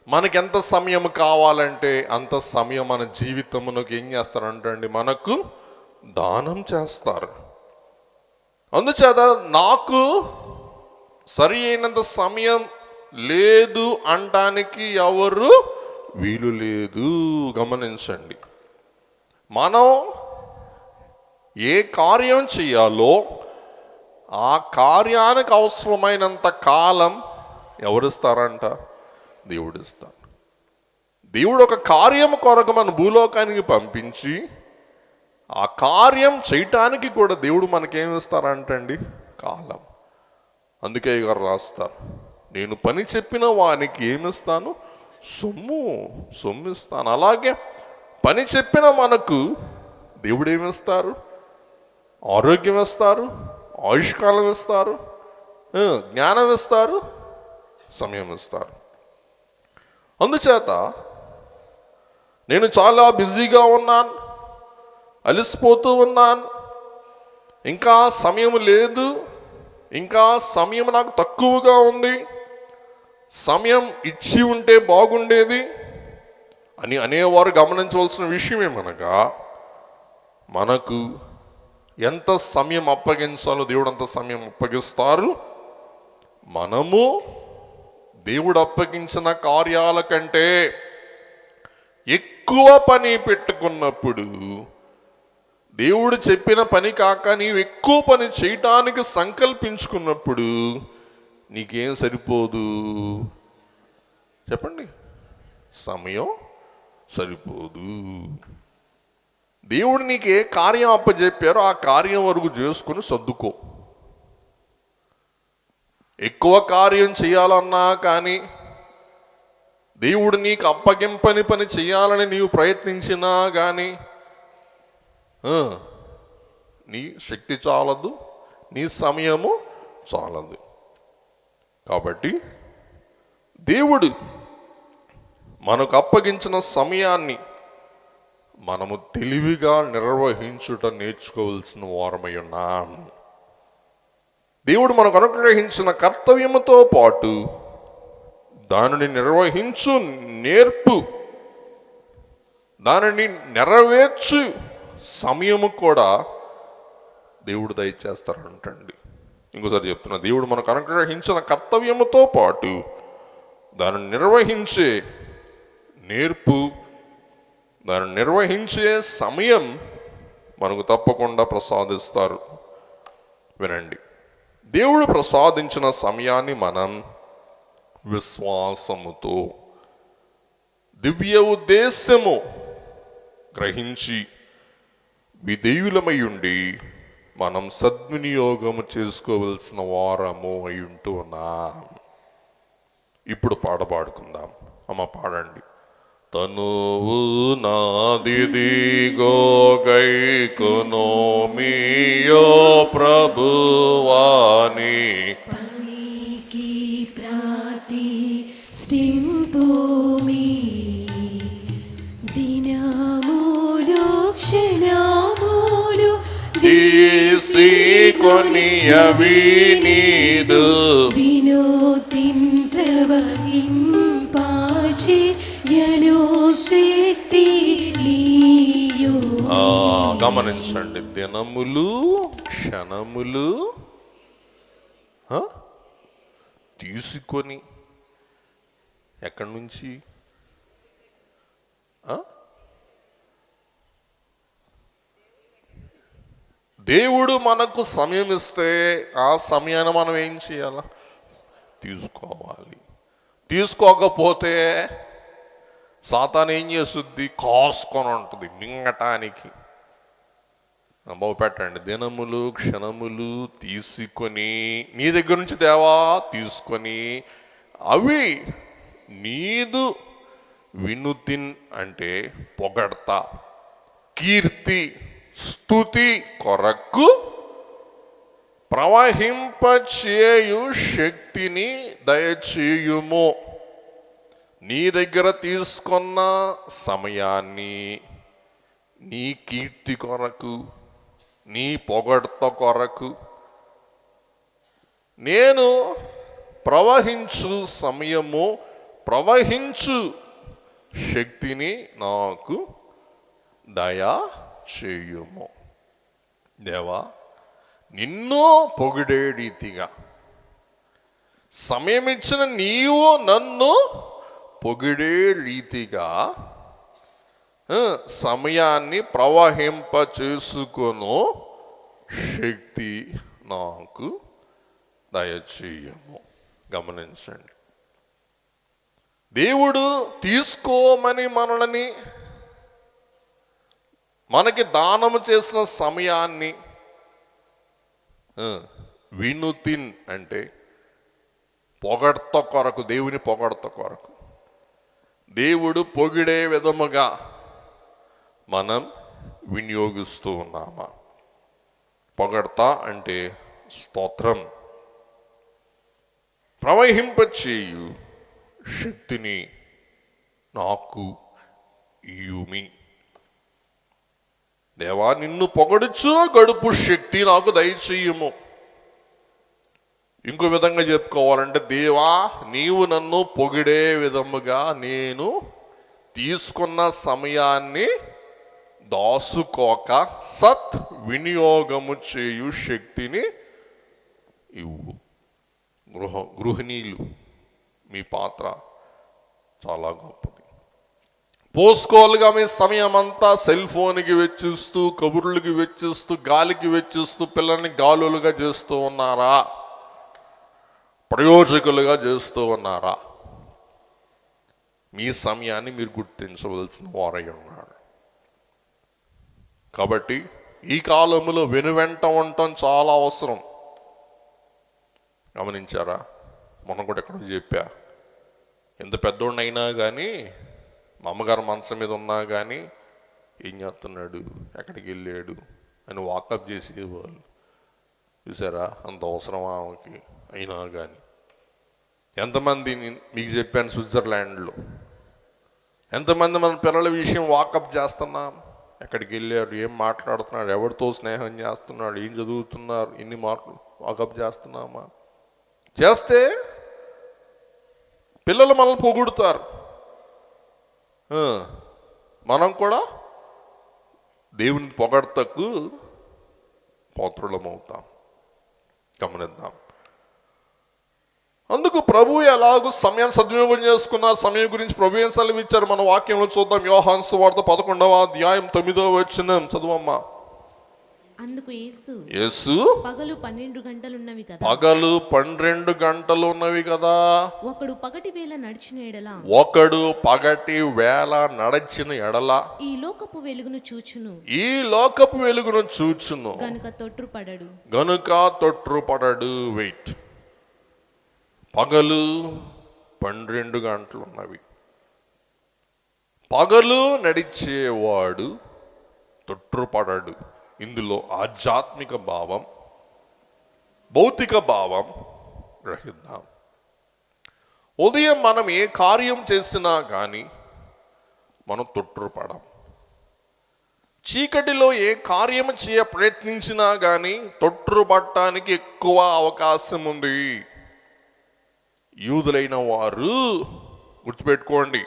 మనకెంత సమయం కావాలంటే అంత సమయం మన జీవితమునకు ఏం చేస్తారంటండి? మనకు దానం చేస్తారు. అందుచేత నాకు సరి అయినంత సమయం లేదు అనడానికి ఎవరు వీలు లేదు. గమనించండి, మనం ఏ కార్యం చేయాలో ఆ కార్యానికి అవసరమైనంత కాలం ఎవరిస్తారంట? దేవుడు ఇస్తాడు. దేవుడు ఒక కార్యం కొరకు మన భూలోకానికి పంపించి ఆ కార్యం చేయటానికి కూడా దేవుడు మనకేమిస్తారంటండి? కాలం. అందుకే గారు రాస్తారు, నేను పని చెప్పిన వానికి ఏమిస్తాను? సొమ్మిస్తాను. అలాగే పని చెప్పిన మనకు దేవుడు ఏమిస్తారు? ఆరోగ్యం ఇస్తారు, ఆయుష్కాలం ఇస్తారు, జ్ఞానం ఇస్తారు, సమయం ఇస్తారు. అందుచేత నేను చాలా బిజీగా ఉన్నాను, అలసిపోతూ ఉన్నాను, ఇంకా సమయం లేదు, ఇంకా సమయం నాకు తక్కువగా ఉంది, సమయం ఇచ్చి ఉంటే బాగుండేది అని అనేవారు గమనించవలసిన విషయం ఏమనగా, మనకు ఎంత సమయం అప్పగించాలో దేవుడు అంత సమయం అప్పగిస్తారు. మనము దేవుడు అప్పగించిన కార్యాల కంటే ఎక్కువ పని పెట్టుకున్నప్పుడు దేవుడు చెప్పిన పని కాక నీవు ఎక్కువ పని చేయటానికి సంకల్పించుకున్నప్పుడు నీకేం సరిపోదు చెప్పండి? సమయం సరిపోదు. దేవుడు నీకు ఏ కార్యం అప్పచెప్పారో ఆ కార్యం వరకు చేసుకుని సర్దుకో. ఎక్కువ కార్యం చేయాలన్నా కానీ దేవుడు నీకు అప్పగింపని పని చేయాలని నీవు ప్రయత్నించినా కానీ నీ శక్తి చాలదు, నీ సమయము చాలదు. కాబట్టి దేవుడు మనకు అప్పగించిన సమయాన్ని మనము తెలివిగా నిర్వహించుట నేర్చుకోవాల్సిన వారమై ఉన్నాం. దేవుడు మనకు అనుగ్రహించిన కర్తవ్యముతో పాటు దానిని నిర్వహించు నేర్పు, దానిని నెరవేర్చు సమయము కూడా దేవుడు దయచేస్తారంటండి. ఇంకోసారి చెప్తున్నా, దేవుడు మనకు అనుగ్రహించిన కర్తవ్యముతో పాటు దానిని నిర్వహించే నేర్పు, దానిని నిర్వహించే సమయం మనకు తప్పకుండా ప్రసాదిస్తారు. వినండి, దేవుడు ప్రసాదించిన సమయాన్ని మనం విశ్వాసముతో దివ్య ఉద్దేశము గ్రహించి విధేయులమై ఉండి మనం సద్వినియోగము చేసుకోవలసిన వారము అయి ఉంటూ ఉన్నాం. ఇప్పుడు పాడుకుందాం. అమ్మ పాడండి. తనువు నాదిదిగో గైకునో మీయో ప్రభువాని పనికి ప్రాతిష్ఠింపుమి దినములు క్షణములు తీసుకొనియవి నీదు వినోతిన్ ప్రవహింపాచి యను శక్తి నీయు. గమనించండి, దినములు క్షణములు తీసుకొని ఎక్కడి నుంచి? దేవుడు మనకు సమయం ఇస్తే ఆ సమయాన్ని మనం ఏం చేయాలా? తీసుకోవాలి. తీసుకోకపోతే సాతాను ఏం చేస్తుంది? కాసుకొని ఉంటుంది మింగటానికి. పెట్టండి, దినములు క్షణములు తీసుకొని నీ దగ్గర నుంచి దేవా తీసుకొని అవి నీదు వినుతిన్ అంటే పొగడ్తా, కీర్తి, స్తుతి కొరకు ప్రవహింపచేయు శక్తిని దయచేయుము. నీ దగ్గర తీసుకున్న సమయాన్ని నీ కీర్తి కొరకు, నీ పొగడ్త కొరకు, నేను ప్రవహించు సమయము, ప్రవహించు శక్తిని నాకు దయా చేయుము. దేవా, నిన్ను పొగిడే రీతిగా సమయం ఇచ్చిన నీవు నన్ను పొగిడే రీతిగా సమయాన్ని ప్రవహింప చేసుకొను శక్తి నాకు దయచేయము. గమనించండి, దేవుడు తీసుకోమని మనకి దానము చేసిన సమయాన్ని వినుతిన్ అంటే పొగడ్త కొరకు, దేవుని పొగడ్త కొరకు, దేవుడు పొగిడే విధముగా మనం వినియోగిస్తూ ఉన్నామా? పొగడ్త అంటే స్తోత్రం. ప్రవహింపచేయు శక్తిని నాకు ఇయుమి. దేవా, నిన్ను పొగడుచు గడుపు శక్తి నాకు దయచేయుము. ఇంకో విధంగా చెప్పుకోవాలంటే, దేవా, నీవు నన్ను పొగిడే విధముగా నేను తీసుకున్న సమయాన్ని దాసుకోక సత్ వినియోగము చేయు శక్తిని ఇవ్వు. గృహిణీలు, మీ పాత్ర చాలా గొప్పది. పోసుకోలుగా మీ సమయం అంతా సెల్ ఫోన్కి వెచ్చిస్తూ, కబుర్లకి వెచ్చిస్తూ, గాలికి వెచ్చిస్తూ పిల్లల్ని గాలులుగా చేస్తూ ఉన్నారా? ప్రయోజకులుగా చేస్తూ ఉన్నారా? మీ సమయాన్ని మీరు గుర్తించవలసిన వారై ఉన్నారు. కాబట్టి ఈ కాలంలో వెనువెంట ఉండటం చాలా అవసరం. గమనించారా? మొన్న కూడా ఎక్కడో చెప్పా, ఎంత పెద్దోడినైనా కానీ, మా అమ్మగారు మనసు మీద ఉన్నా కానీ, ఏం చేస్తున్నాడు, ఎక్కడికి వెళ్ళాడు అని వాకప్ చేసేవాళ్ళు. చూసారా? అంత అవసరం ఆమెకి. అయినా కానీ ఎంతమంది మీకు చెప్పాను, స్విట్జర్లాండ్లో ఎంతమంది మన పిల్లల విషయం వాకప్ చేస్తున్నాం. ఎక్కడికి వెళ్ళారు, ఏం మాట్లాడుతున్నాడు, ఎవరితో స్నేహం చేస్తున్నాడు, ఏం చదువుతున్నారు, ఇన్ని మార్కులు వాకప్ చేస్తున్నామా? చేస్తే పిల్లలు మనల్ని పొగుడుతారు, మనం కూడా దేవుని పొగడ్తకు పాత్రులమవుతాం. గమనిద్దాం. అందుకు ప్రభు ఎలాగూ సమయాన్ని సద్వినియోగం చేసుకున్నారు, సమయం గురించి ప్రభు ఏం సెలవిచ్చారు మన వాక్యంలో చూద్దాం. యోహాను సువార్త 11వ అధ్యాయం 9వ వచనం చదువమ్మా. అందుకు యేసు పగలు 12 గంటలున్నవి కదా, పగలు 12 గంటలు ఉన్నవి కదా, ఒకడు పగటి వేళ నడిచిన ఎడల, ఒకడు పగటి వేళ నడిచిన ఎడల ఈ లోకపు వెలుగును చూచును, ఈ లోకపు వెలుగును చూచును, గనుక తొట్రుపడడు. వెయిట్. పగలు 12 గంటలు ఉన్నవి. పగలు నడిచేవాడు తొట్రుపడడు. ఇందులో ఆధ్యాత్మిక భావం, భౌతిక భావం గ్రహిద్దాం. ఉదయం మనం ఏ కార్యం చేసినా కానీ మనం తొట్రుపడం. చీకటిలో ఏ కార్యం చేయ ప్రయత్నించినా కానీ తొట్రుపడటానికి ఎక్కువ అవకాశం ఉంది. యూదులైన వారు గుర్తుపెట్టుకోండి.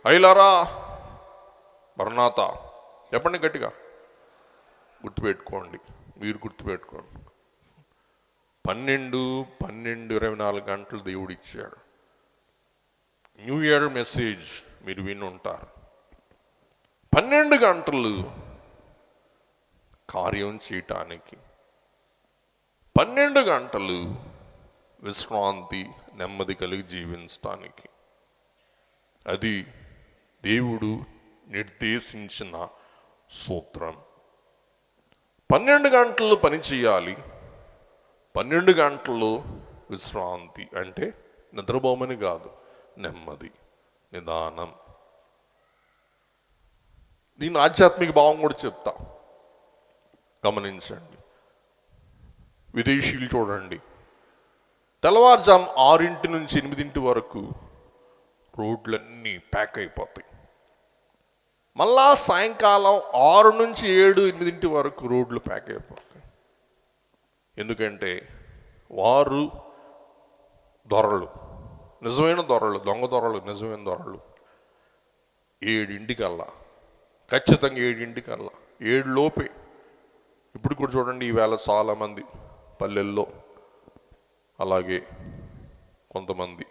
అయిలారా మరణాత చెప్పండి గట్టిగా, గుర్తుపెట్టుకోండి, మీరు గుర్తుపెట్టుకోండి. 12-24 గంటలు దేవుడు ఇచ్చాడు. న్యూ ఇయర్ మెసేజ్ మీరు విని ఉంటారు. 12 గంటలు కార్యం చేయటానికి, 12 గంటలు విశ్రాంతి, నెమ్మది కలిగి జీవించటానికి. అది దేవుడు నిర్దేశించిన సూత్రం. 12 గంటలు పని చేయాలి, 12 గంటలు విశ్రాంతి. అంటే నిద్రపోమని కాదు, నెమ్మది, నిదానం. దీని ఆధ్యాత్మిక భావం కూడా చెప్తా, గమనించండి. విదేశీయులు చూడండి, తెల్లవారుజాము 6 నుంచి 8 వరకు రోడ్లన్నీ ప్యాక్ అయిపోతాయి. మళ్ళా సాయంకాలం 6 నుంచి 7, 8 వరకు రోడ్లు ప్యాక్ అయిపోతాయి. ఎందుకంటే వారు దొరలు, నిజమైన దొరలు, దొంగ దొరలు, నిజమైన దొరలు 7 ఖచ్చితంగా 7 7 లోపే. ఇప్పుడు కూడా చూడండి, ఈవేళ చాలామంది పల్లెల్లో, అలాగే కొంతమంది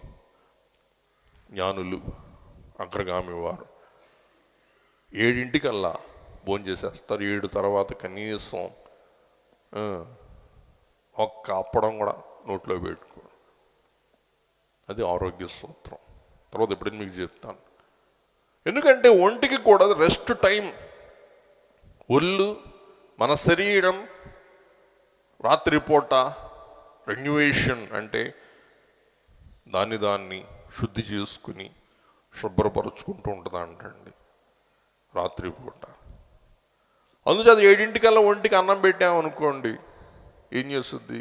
జ్ఞానులు, అగ్రగామి వారు 7 భోజనం చేసేస్తారు. 7 తర్వాత కనీసం ఒక్క అప్పడం కూడా నోట్లో పెట్టుకో. అది ఆరోగ్య సూత్రం. తర్వాత ఎప్పుడైనా మీకు చెప్తాను. ఎందుకంటే ఒంటికి కూడా రెస్ట్ టైం. ఒళ్ళు, మన శరీరం రాత్రిపూట రెన్యువేషన్ అంటే దాన్ని శుద్ధి చేసుకుని శుభ్రపరుచుకుంటూ ఉంటుంది అంటండి రాత్రిపూట. అందుచేత 7 ఒంటికి అన్నం పెట్టామనుకోండి, ఏం చేస్తుంది?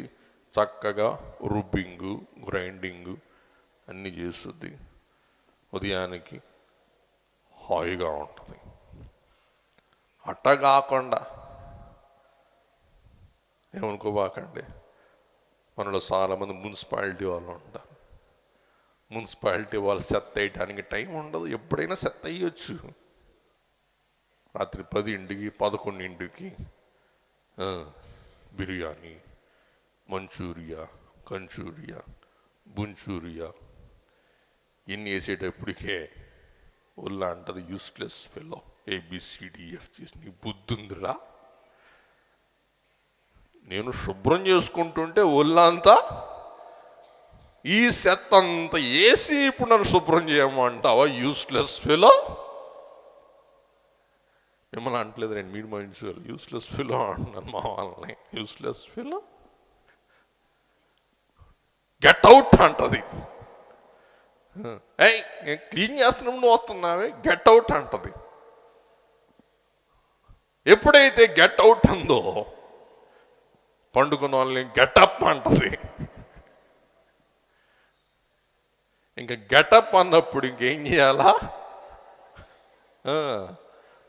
చక్కగా రుబ్బింగు, గ్రైండింగు అన్నీ చేస్తుంది. ఉదయానికి హాయిగా ఉంటుంది. అట్ట కాకుండా ఏమనుకోబాకండి, మనలో చాలామంది మున్సిపాలిటీ వాళ్ళు ఉంటారు. మున్సిపాలిటీ వాళ్ళు చెత్త వేయడానికి టైం ఉండదు. ఎప్పుడైనా చెత్త వేయచ్చు. రాత్రి 10, 11 బిర్యానీ, మంచూరియా, కంచూరియా, బుంచూరియా ఇన్ని వేసేటప్పటికే ఒళ్ళ అంటది యూస్లెస్ ఫెలో, ఏబిసిడిఎఫ్ చేసి నీ బుద్ధుందిరా, నేను శుభ్రం చేసుకుంటుంటే ఒళ్ళంతా ఈ చెత్త అంతా వేసి ఇప్పుడు నన్ను శుభ్రం చేయమంటావా యూస్లెస్ ఫెలో. మిమ్మల్ని అంటలేదు నేను, మీరు మనుషులు యూస్లెస్ ఫెలో అంటున్నాను మా వాళ్ళని. యూస్లెస్ ఫెలో, గెట్ అవుట్ అంటది. ఏయ్ నేను క్లీన్ చేస్తున్నావు నువ్వు వస్తున్నావే, గెట్ అవుట్ అంటది. ఎప్పుడైతే గెట్ అవుట్ అందో పండుకున్న వాళ్ళని గెటప్ అంటది. ఇంకా గెటప్ అన్నప్పుడు ఇంకేం చేయాలా?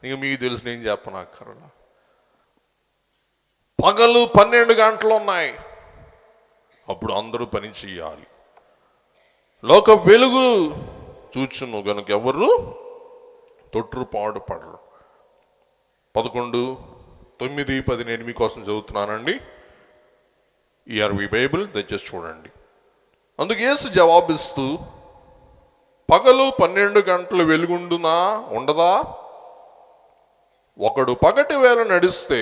ఇంక మీకు తెలుసు, నేను చెప్పనక్కర్లా. పగలు 12 గంటలు ఉన్నాయి, అప్పుడు అందరూ పని చేయాలి. లోక వెలుగు చూచును గనుక ఎవరు తొట్రుపాటు పడరు. 11, 9, 10 నేను మీకోసం చదువుతున్నానండి. ఈఆర్వి బైబిల్ దయచేసి చూడండి. అందుకు యేసు జవాబిస్తూ, పగలు 12 గంటలు వెలుగుండునా ఉండదా? ఒకడు పగటి వేళ నడిస్తే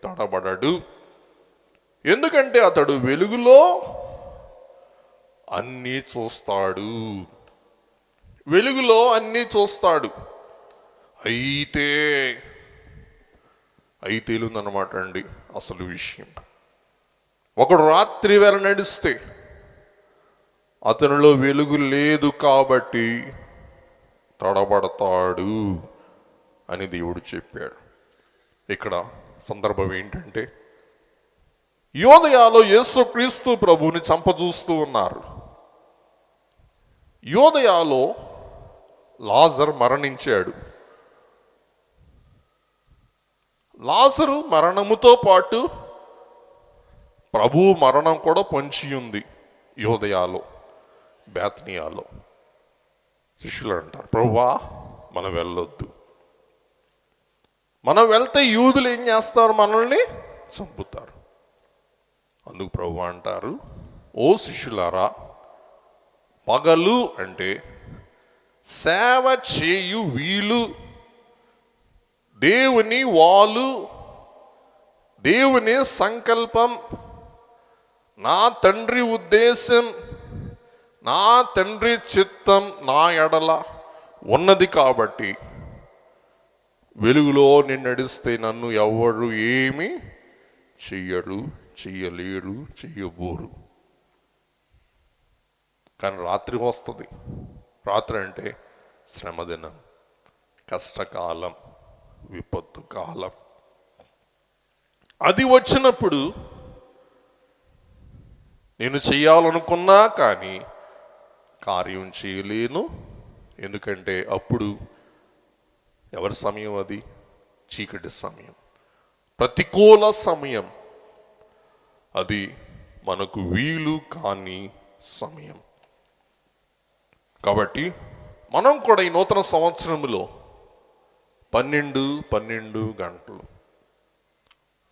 తడబడడు, ఎందుకంటే అతడు వెలుగులో అన్నీ చూస్తాడు. వెలుగులో అన్నీ చూస్తాడు. అయితే ఉందన్నమాట అండి అసలు విషయం. ఒకడు రాత్రి వేళ నడిస్తే అతనిలో వెలుగు లేదు కాబట్టి తడబడతాడు అని దేవుడు చెప్పాడు. ఇక్కడ సందర్భం ఏంటంటే, యోదయాలో యేసుక్రీస్తు ప్రభువుని చంపజూస్తూ ఉన్నారు. యోదయాలో లాజరు మరణించాడు. లాజరు మరణముతో పాటు ప్రభువు మరణం కూడా పొంచి ఉంది యోదయాలో, బేత్నియాలో. శిష్యులు అంటారు, ప్రభువా మనం వెళ్ళొద్దు, మనం వెళ్తే యూదులు ఏం చేస్తారు, మనల్ని చంపుతారు. అందుకు ప్రభువా అంటారు, ఓ శిష్యులారా, పగలు అంటే సేవ చేయు వీలు, దేవుని వాలు, దేవుని సంకల్పం, నా తండ్రి ఉద్దేశం, నా తండ్రి చిత్తం నా ఎడల ఉన్నది కాబట్టి వెలుగులో నేను నడిస్తే నన్ను ఎవరు ఏమి చెయ్యరు, చెయ్యలేరు, చెయ్యబోరు. కానీ రాత్రి వస్తుంది. రాత్రి అంటే శ్రమదినం, కష్టకాలం, విపత్తు కాలం. అది వచ్చినప్పుడు నేను చెయ్యాలనుకున్నా కానీ కార్యం చేయలేను. ఎందుకంటే అప్పుడు ఎవరి సమయం? అది చీకటి సమయం, ప్రతికూల సమయం. అది మనకు వీలు కాని సమయం. కాబట్టి మనం కూడా ఈ నూతన సంవత్సరంలో 12 గంటలు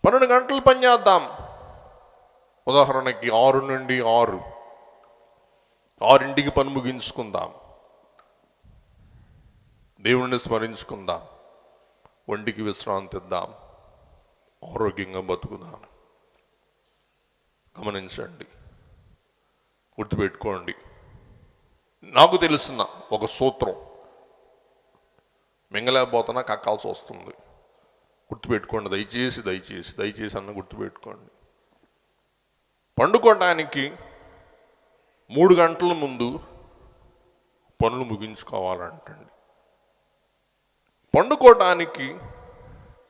12 గంటలు పని చేద్దాం. ఉదాహరణకి 6 నుండి 6, 6ంటికి పని ముగించుకుందాం, దేవుణ్ణి స్మరించుకుందాం, ఒంటికి విశ్రాంతి ఇద్దాం, ఆరోగ్యంగా బతుకుదాం. గమనించండి, గుర్తుపెట్టుకోండి. నాకు తెలిసిన ఒక సూత్రం, మింగలేకపోతున్నా కక్కాల్సి వస్తుంది. గుర్తుపెట్టుకోండి, దయచేసి దయచేసి దయచేసి అన్న గుర్తుపెట్టుకోండి. పండుకోవడానికి 3 గంటల ముందు పనులు ముగించుకోవాలంటండి. పండుకోవడానికి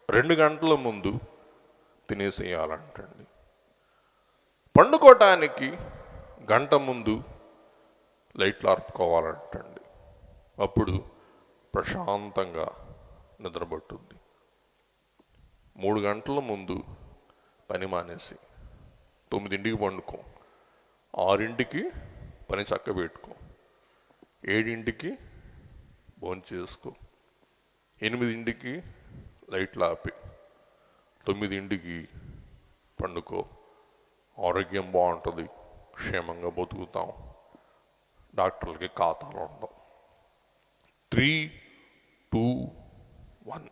2 గంటల ముందు తినేసేయాలంటండి. పండుకోవటానికి 1 గంట ముందు లైట్లు ఆర్పుకోవాలంటండి. అప్పుడు ప్రశాంతంగా నిద్రపట్టుద్ది. 3 గంటల ముందు పని మానేసి 9ంటికి పండుకో, 6ంటికి పని చక్క పెట్టుకో, 7ంటికి భోంచేసుకో, 8ంటికి లైట్లు ఆపి 9ంటికి పండుకో. ఆరోగ్యం బాగుంటుంది, క్షేమంగా బతుకుతాం, డాక్టర్లకి ఖాతాలు ఉండవు. 3, 2, 1.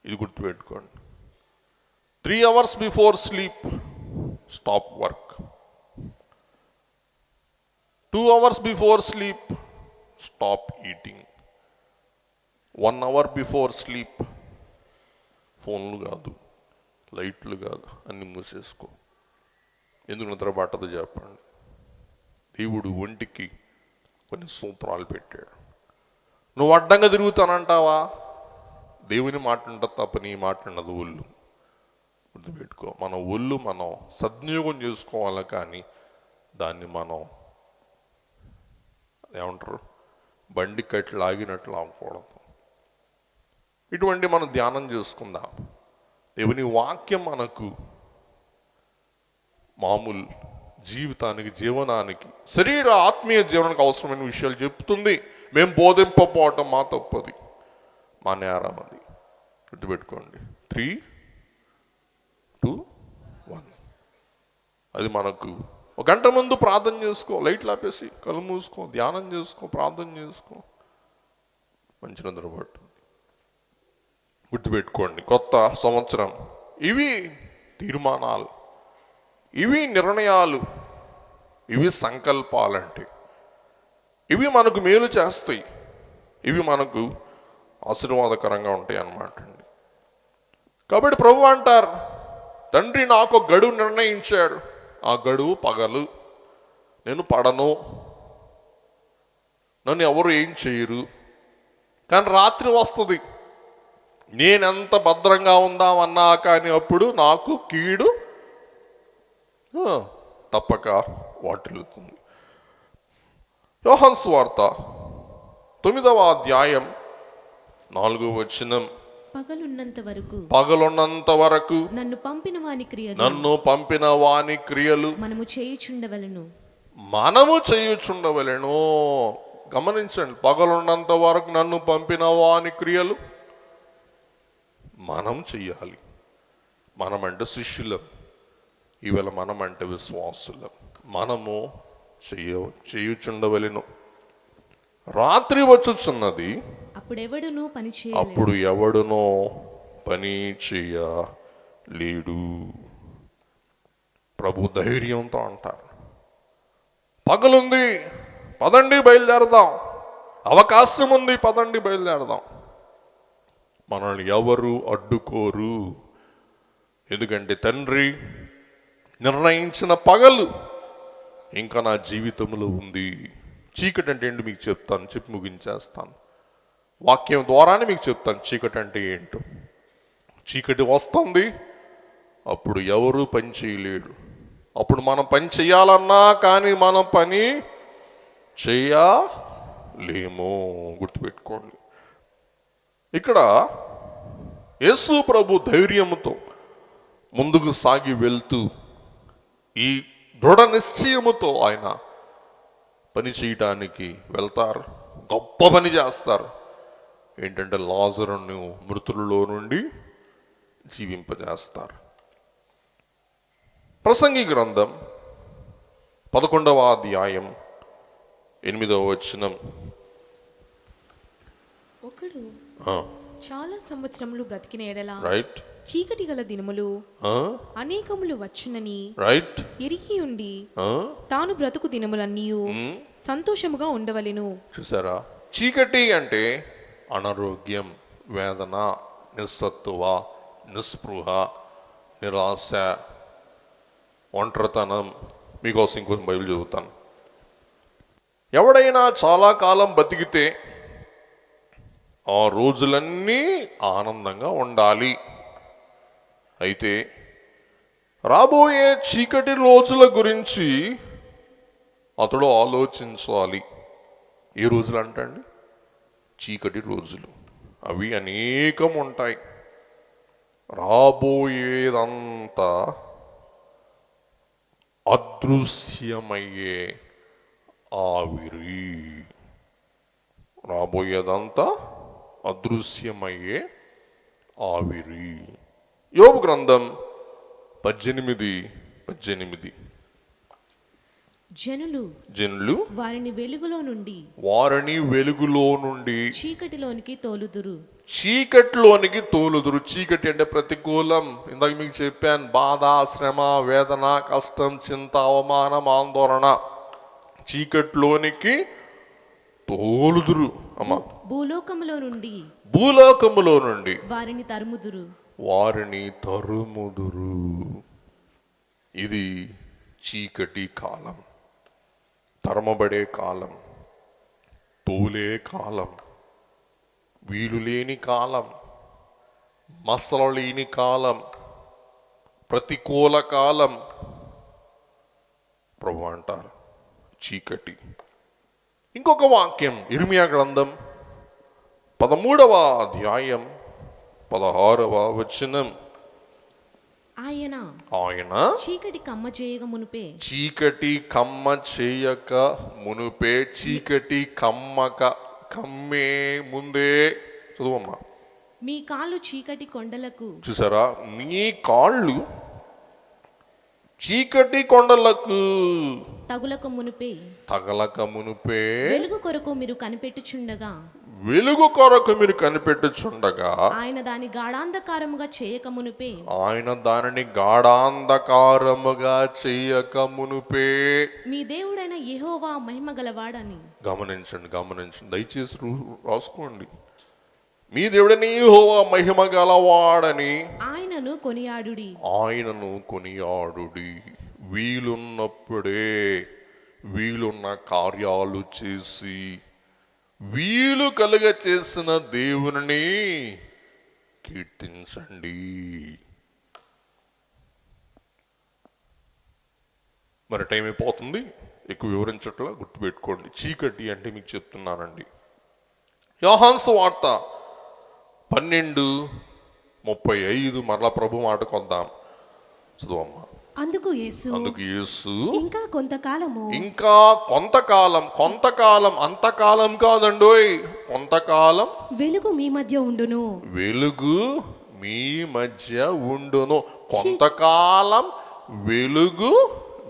ఇది గుర్తుపెట్టుకోండి. 3 hours before sleep stop work. 2 hours before sleep stop eating. 1 hour before sleep ఫోన్లు కాదు, లైట్లు కాదు, అన్ని మూసేసుకో. ఎందుకు నిద్ర పట్టదు చెప్పండి? దేవుడు ఒంటికి కొన్ని సూత్రాలు పెట్టాడు. నువ్వు అడ్డంగా తిరుగుతానంటావా? దేవుని మాట ఉంటుంది తప్ప నీ మాట ఉండదు. ఒళ్ళు గుర్తుపెట్టుకో. మన ఒళ్ళు మనం సద్వినియోగం చేసుకోవాలి, కానీ దాన్ని మనం ఏమంటారు, బండి కట్టి లాగినట్లు లాగకూడదు. ఇటువంటి మనం ధ్యానం చేసుకుందాం. దేవుని వాక్యం మనకు మామూలు జీవితానికి, జీవనానికి, శరీర ఆత్మీయ జీవనానికి అవసరమైన విషయాలు చెప్తుంది. మేము బోధింపపోవటం మా తప్పది, మా నేరం అది. గుర్తుపెట్టుకోండి. 3, 2, 1. అది మనకు ఒక గంట ముందు ప్రార్థన చేసుకో, లైట్లు ఆపేసి కళ్ళు మూసుకో, ధ్యానం చేసుకో, ప్రార్థన చేసుకో, మంచి నిద్ర పట్టు. గుర్తుపెట్టుకోండి, కొత్త సంవత్సరం ఇవి తీర్మానాలు, ఇవి నిర్ణయాలు, ఇవి సంకల్పాలంటే ఇవి మనకు మేలు చేస్తాయి, ఇవి మనకు ఆశీర్వాదకరంగా ఉంటాయి అన్నమాట అండి. కాబట్టి ప్రభు అంటారు, తండ్రి నాకు ఒక గడువు నిర్ణయించాడు, ఆ గడువు పగలు, నేను పడను, నన్ను ఎవరు ఏం చేయరు. కానీ రాత్రి వస్తుంది, నేనెంత భద్రంగా ఉందామన్నా కానీ అప్పుడు నాకు కీడు తప్పక వాటిల్లుతుంది. యోహాను సువార్త 9వ అధ్యాయం 4వ వచనం. పగలున్నంత వరకు నన్ను పంపిన వాని క్రియలు మనము చేయుచుండవలెను. గమనించండి, పగలున్నంత వరకు నన్ను పంపిన వాని క్రియలు మనం చెయ్యాలి. మనమంటే శిష్యులం, ఈవేళ మనమంటే విశ్వాసులం. మనము చేయుచుండవలెను. రాత్రి వచ్చుచున్నది, అప్పుడు ఎవడునో పని చేయలేడు. ప్రభు ధైర్యంతో అంటారు, పగలుంది, పదండి బయలుదేరదాం, అవకాశం ఉంది, పదండి బయలుదేరదాం. మనల్ని ఎవరు అడ్డుకోరు. ఎందుకంటే తండ్రి నిర్ణయించిన పగలు ఇంకా నా జీవితంలో ఉంది. చీకటి అంటే ఏంటి మీకు చెప్తాను, చెప్పి ముగించేస్తాను. వాక్యం ద్వారానే మీకు చెప్తాను చీకటి అంటే ఏంటో. చీకటి వస్తుంది, అప్పుడు ఎవరు పని చేయలేడు. అప్పుడు మనం పని చేయాలన్నా కానీ మనం పని చేయలేము. గుర్తుపెట్టుకోండి. ఇక్కడ యేసు ప్రభు ధైర్యంతో ముందుకు సాగి వెళ్తూ ఈ దృఢ నిశ్చయముతో ఆయన పని చేయటానికి వెళ్తారు. గొప్ప పని చేస్తారు. ఏంటంటే లాజరును మృతులలో నుండి జీవింపజేస్తారు. ప్రసంగి గ్రంథం 11వ అధ్యాయం 8వ వచనం. ఒకడు చాలా సంవత్సరములు బ్రతికిన ఎడల రైట్, చీకటి గల దినములు అనేకములు వచ్చునని రైట్ ఎరిగి ఉండి తాను బ్రతుకు దినములన్నీ సంతోషముగా ఉండవలెను. చూసారా? చీకటి అంటే అనారోగ్యం, వేదన, నిస్సత్తువ, నిస్పృహ, నిరాశ, ఒంటరితనం. మీకోసం ఇంకొంచెం బైబిల్ చదువుతాను. ఎవడైనా చాలా కాలం బతికితే ఆ రోజులన్నీ ఆనందంగా ఉండాలి. అయితే రాబోయే చీకటి రోజుల గురించి అతడు ఆలోచించాలి. ఏ రోజులు అంటండి? చీకటి రోజులు. అవి అనేకం ఉంటాయి. రాబోయేదంతా అదృశ్యమయ్యే ఆవిరి. రాబోయేదంతా అదృశ్యమయ్యే ఆవిరి. యోబు గ్రంథం 18:18. జనులు వారిని వెలుగులో నుండి చీకటిలోనికి తోలుదురు. చీకటి అంటే ప్రతికూలం. ఇందాక మీకు చెప్పాను, బాధ, శ్రమ, వేదన, కష్టం, చింత, అవమానం, ఆందోళన. చీకటిలోనికి తోలుదురు. అమ్మా, భూలోకములో నుండి వారిని తరుముదురు. ఇది చీకటి కాలం, తరమబడే కాలం, తోలే కాలం, వీలు లేని కాలం, మసలు లేని కాలం, ప్రతికూల కాలం. ప్రభు అంటారు చీకటి. ఇంకొక వాక్యం ఇర్మియా గ్రంథం 13వ అధ్యాయం 16వ వచనం. ఆయన చీకటి కమ్మ చేయక మునుపే చీకటి కమ్మే ముందే. చదువమ్మా. మీ కాళ్ళు చీకటి కొండలకు, చూసారా, మీ కాళ్ళు చీకటి కొండలకు తగులక మునుపే వెలుగు కొరకు మీరు కనిపెట్టుచుండగా ఆయన దాని గాఢాంధకారముగా చేయక మునుపే మీ దేవుడైన యెహోవా మహిమ గలవాడని. గమనించండి, దయచేసి రాసుకోండి. మీ దేవుడైన యెహోవా మహిమ గలవాడని ఆయనను కొనియాడుడి. వీలున్న కార్యాలు చేసి వీలు కలుగ చేసిన దేవుని కీర్తించండి. మరి టైం అయిపోతుంది, ఎక్కువ వివరించట్లా, గుర్తుపెట్టుకోండి. చీకటి అంటే మీకు చెప్తున్నానండి. యోహాను సువార్త 12:35 మరలా ప్రభు మాట కొద్దాం. చదువమ్మా. అందుకు యేసు ఇంకా కొంతకాలం అంతకాలం కాదండోయ్, కొంతకాలం వెలుగు మీ మధ్య ఉండును. కొంతకాలం వెలుగు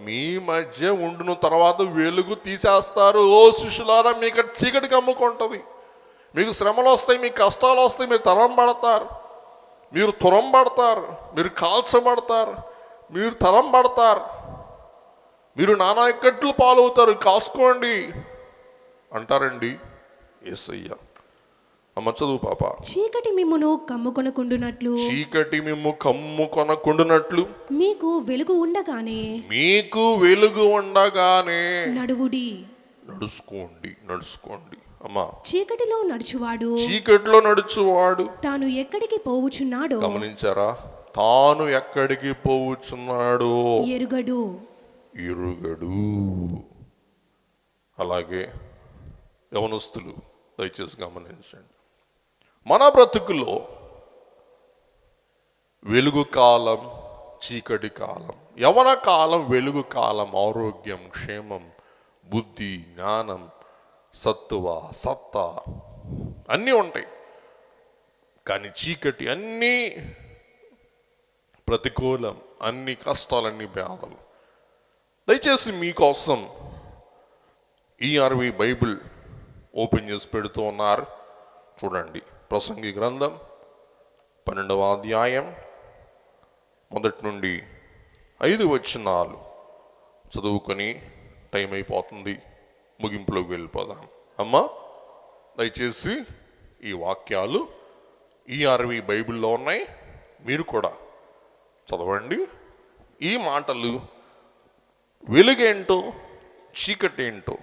మీ మధ్య ఉండును. తర్వాత వెలుగు తీసేస్తారు. ఓ శిష్యులారా, మీకు చీకటి కమ్ముకుంటుంది. మీకు శ్రమలు వస్తాయి, మీకు కష్టాలు వస్తాయి, మీరు తరంబడతారు, మీరు తురంబడతారు, మీరు కాల్చబడతారు, మీరు తరంబడతారు, మీరు నానా ఇక్కట్లు పాలవుతారు, కాసుకోండి అంటారండి యేసయ్య. అమ్మ చదువు పాప. చీకటి మిమ్మును కమ్ముకొనకుండునట్లు మీకు వెలుగు ఉండగానే నడుచుకోండి. అమ్మా, చీకటిలో నడుచువాడు తాను ఎక్కడికి పోవుచున్నాడో, గమనించారా, తాను ఎక్కడికి పోవుచున్నాడో ఎరుగడు. అలాగే యవనస్తులు దయచేసి గమనించండి. మన బ్రతుకులో వెలుగు కాలం, చీకటి కాలం. యవన కాలం వెలుగు కాలం, ఆరోగ్యం, క్షేమం, బుద్ధి, జ్ఞానం, సత్తా అన్నీ ఉంటాయి. కానీ చీకటి అన్నీ ప్రతికూలం, అన్ని కష్టాలన్నీ బాధలు. దయచేసి మీకోసం ERV బైబిల్ ఓపెన్ చేసి పెడుతూ ఉన్నారు. చూడండి. ప్రసంగి గ్రంథం 12వ అధ్యాయం 1 నుండి 5 వచనాలు చదువుకొని టైం అయిపోతుంది, ముగింపులోకి వెళ్ళిపోదాం. అమ్మా, దయచేసి ఈ వాక్యాలు ERV బైబిల్లో ఉన్నాయి, మీరు కూడా చదవండి. ఈ మాటలు వెలుగేంటో చీకటేంటో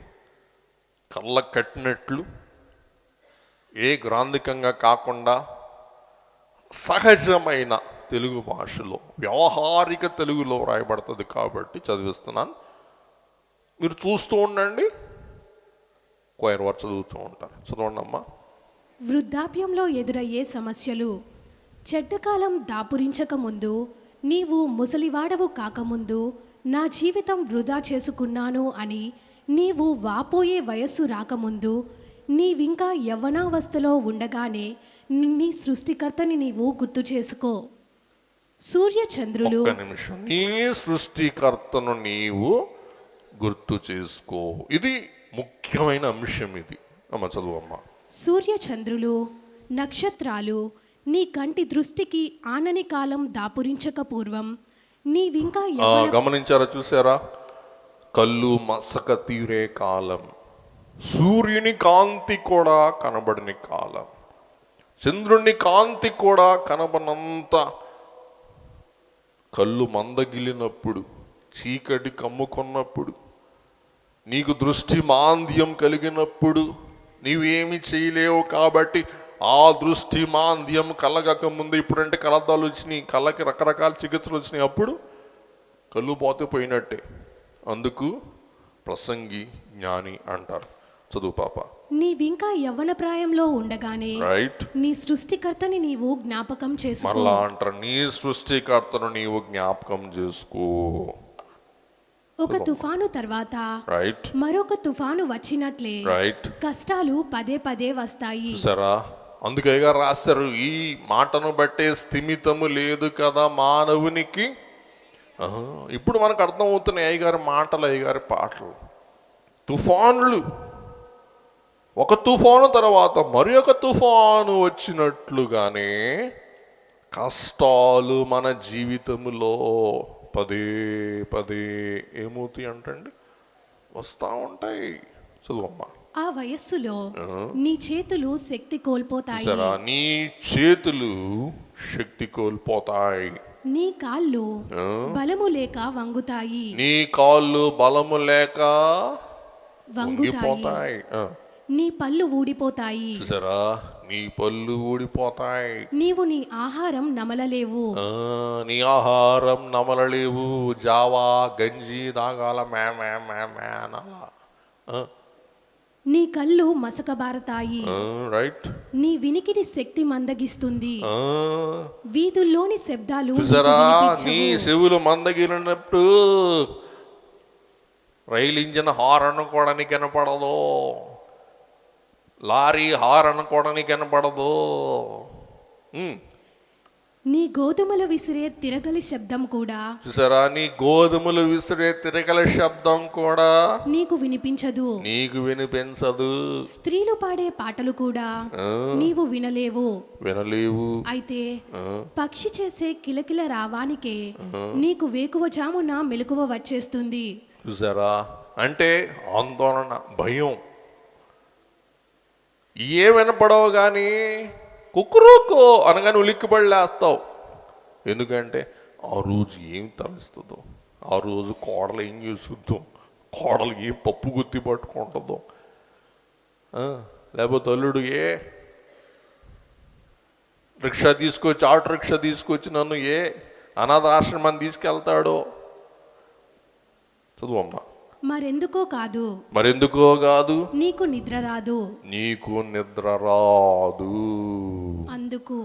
కళ్ళ కట్టినట్లు, ఏ గ్రాంధికంగా కాకుండా సహజమైన తెలుగు భాషలో, వ్యవహారిక తెలుగులో వ్రాయబడుతుంది కాబట్టి చదివిస్తున్నాను. మీరు చూస్తూ ఉండండి, క్వైర్ వారు చదువుతూ ఉంటారు. చదవండి అమ్మా. వృద్ధాప్యంలో ఎదురయ్యే సమస్యలు. చెడ్డకాలం దాపురించక ముందు, నీవు ముసలివాడవు కాకముందు నా జీవితం వృధా చేసుకున్నాను అని నీవు వాపోయే వయస్సు రాకముందు, నీవింకా యవ్వనావస్థలో ఉండగానే నీ సృష్టికర్తని నీవు గుర్తు చేసుకో. సూర్యచంద్రులు, నీ సృష్టికర్తను నీవు గుర్తు చేసుకో. ఇది ముఖ్యమైన అంశం. ఇది అమ్మ చదువు అమ్మ. సూర్య చంద్రులు నక్షత్రాలు నీ కంటి దృష్టికి ఆనని కాలం దాపురించక పూర్వం నీవింకా గమనించారా, చూసారా? కళ్ళు మసక తీరే కాలం, సూర్యుని కాంతి కూడా కనబడని కాలం, చంద్రుని కాంతి కూడా కనబడినంత కళ్ళు మందగిలినప్పుడు, చీకటి కమ్ముకున్నప్పుడు, నీకు దృష్టి మాంద్యం కలిగినప్పుడు నీవేమి చేయలేవు. కాబట్టి ఆ దృష్టి మాంద్యం కలగక ముందు, ఇప్పుడంటే కలద్దాలు వచ్చినాయి, కళ్ళకి రకరకాల చికిత్సలు వచ్చినాయి, అప్పుడు కళ్ళు పోతే పోయినట్టే. అందుకు ప్రసంగి జ్ఞాని అంటారు. చదువు పాప. నీవింకా యవ్వన ప్రాయంలో ఉండగానే రైట్, నీ సృష్టికర్తని నీవు జ్ఞాపకం చేసుకో. మరలా అంటారు, నీ సృష్టికర్తను నీవు జ్ఞాపకం చేసుకో. ఒక తుఫాను తర్వాత రైట్, మరొక తుఫాను వచ్చినట్లే రైట్, కష్టాలు పదే పదే వస్తాయి. చూసారా? అందుకే గారు రాశారు, ఈ మాటను బట్టే స్థిమితము లేదు కదా మానవునికి. ఇప్పుడు మనకు అర్థమవుతున్నాయి అయ్యగారి మాటలు, అయ్యగారి పాటలు. తుఫానులు, ఒక తుఫాను తర్వాత మరి ఒక తుఫాను వచ్చినట్లుగానే కష్టాలు మన జీవితంలో పదే పదే ఏమవుతాయి అంటండి, వస్తూ ఉంటాయి. చదువమ్మా. ఆ వయస్సులో నీ చేతులు శక్తి కోల్పోతాయి, సరే, నీ చేతులు శక్తి కోల్పోతాయి, నీ కాళ్ళు బలము లేక వంగుతాయి, నీ కాళ్ళు బలము లేక వంగుతాయి, వంగిపోతాయి. నీ పళ్ళు ఊడిపోతాయి, చూసారా? నీ పళ్ళు ఊడిపోతాయి, నీవు నీ ఆహారం నమలలేవు, నీ ఆహారం నమలలేవు, జావా గంజి తాగాల మే మే మే మే అనాలా. నీ కళ్ళు మసకబారతాయి, రైట్, నీ వినికిడి శక్తి మందగిస్తుంది, వీధుల్లోని శబ్దాలు చూసారా? నీకు నీ వినిపించవు. చెవులు మందగిలినప్పుడు రైలు ఇంజిన్ హారన్ కూడా నీకు వినపడదు, లారీ హారన్ కూడా నీకు వినపడదు. నీ గోధుమలు విసిరే తిరగలి శబ్దం కూడా, చూసారా? నీ గోధుమలు విసిరే తిరగల శబ్దం కూడా నీకు వినిపించదు, నీకు వినిపించదు. స్త్రీలు పాడే పాటలు కూడా నీవు వినలేవు. వినలేవు. అయితే పక్షి చేసే కిలకిల రావానికే నీకు వేకువజామున మెలకువ వచ్చేస్తుంది. చూసారా? అంటే ఆందోళన, భయం, ఏ వినపడవు కానీ కుక్కురుకో అనగానే ఉలిక్కిపడి లేస్తావు. ఎందుకంటే ఆ రోజు ఏం తలుస్తుందో, ఆ రోజు కోడలు ఏం చేస్తుందో, కోడలు ఏం పప్పు గుత్తి పట్టుకుంటుందో, లేకపోతే అల్లుడు రిక్షా తీసుకొచ్చి, ఆటో రిక్షా తీసుకొచ్చి నన్ను అనాథాశ్రమాన్ని తీసుకెళ్తాడో. చదువమ్మా. మరెందుకో కాదు, మరెందుకో కాదు, నీకు నిద్ర రాదు, నీకు నిద్ర రాదు, అందుకు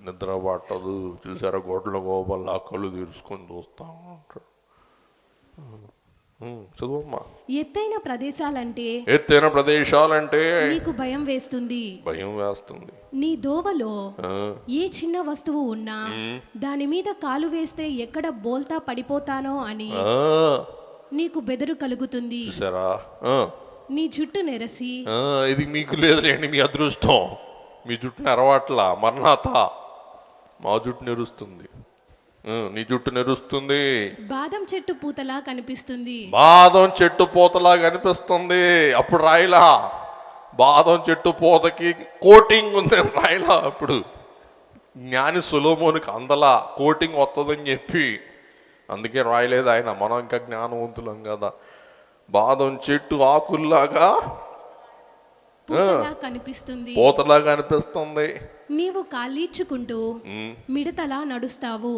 నిద్ర పట్టదు. చూసారా? గొడ్ల గోబల్లా కళ్ళు తీర్చుకొని చూస్తా ఉంటాడు. చదువమ్మా. ఎత్తైన ప్రదేశాలంటే నీకు భయం వేస్తుంది, భయం వేస్తుంది. నీ దోవలో ఏ చిన్న వస్తువు ఉన్నా దాని మీద కాలు వేస్తే ఎక్కడ బోల్తా పడిపోతానో అని నీకు బెదరు కలుగుతుంది. చూసారా? నీ జుట్టు నెరసి, ఇది మీకు లేదులేండి, మీ అదృష్టం. మీ జుట్టు నెరవాట్లా, మర్నాథ. మా జుట్టు నెరుస్తుంది, నీ జుట్టు నెరుస్తుంది. బాదం చెట్టు పూతలా కనిపిస్తుంది, బాదం చెట్టు పూతలా కనిపిస్తుంది. అప్పుడు రాయిలా, బాదం చెట్టు పూతకి కోటింగ్ ఉంది రాయిలా. అప్పుడు జ్ఞాని సొలొమోనుకి అందలా కోటింగ్ వస్తుందని చెప్పి అందుకే రాయలేదు ఆయన. మనం ఇంకా జ్ఞానవంతులం కదా. బాదం చెట్టు ఆకుల్లాగా పూతలా కనిపిస్తుంది, పూతలా కనిపిస్తుంది. నీవు కాళ్ళీడ్చుకుంటూ మిడతలా నడుస్తావు,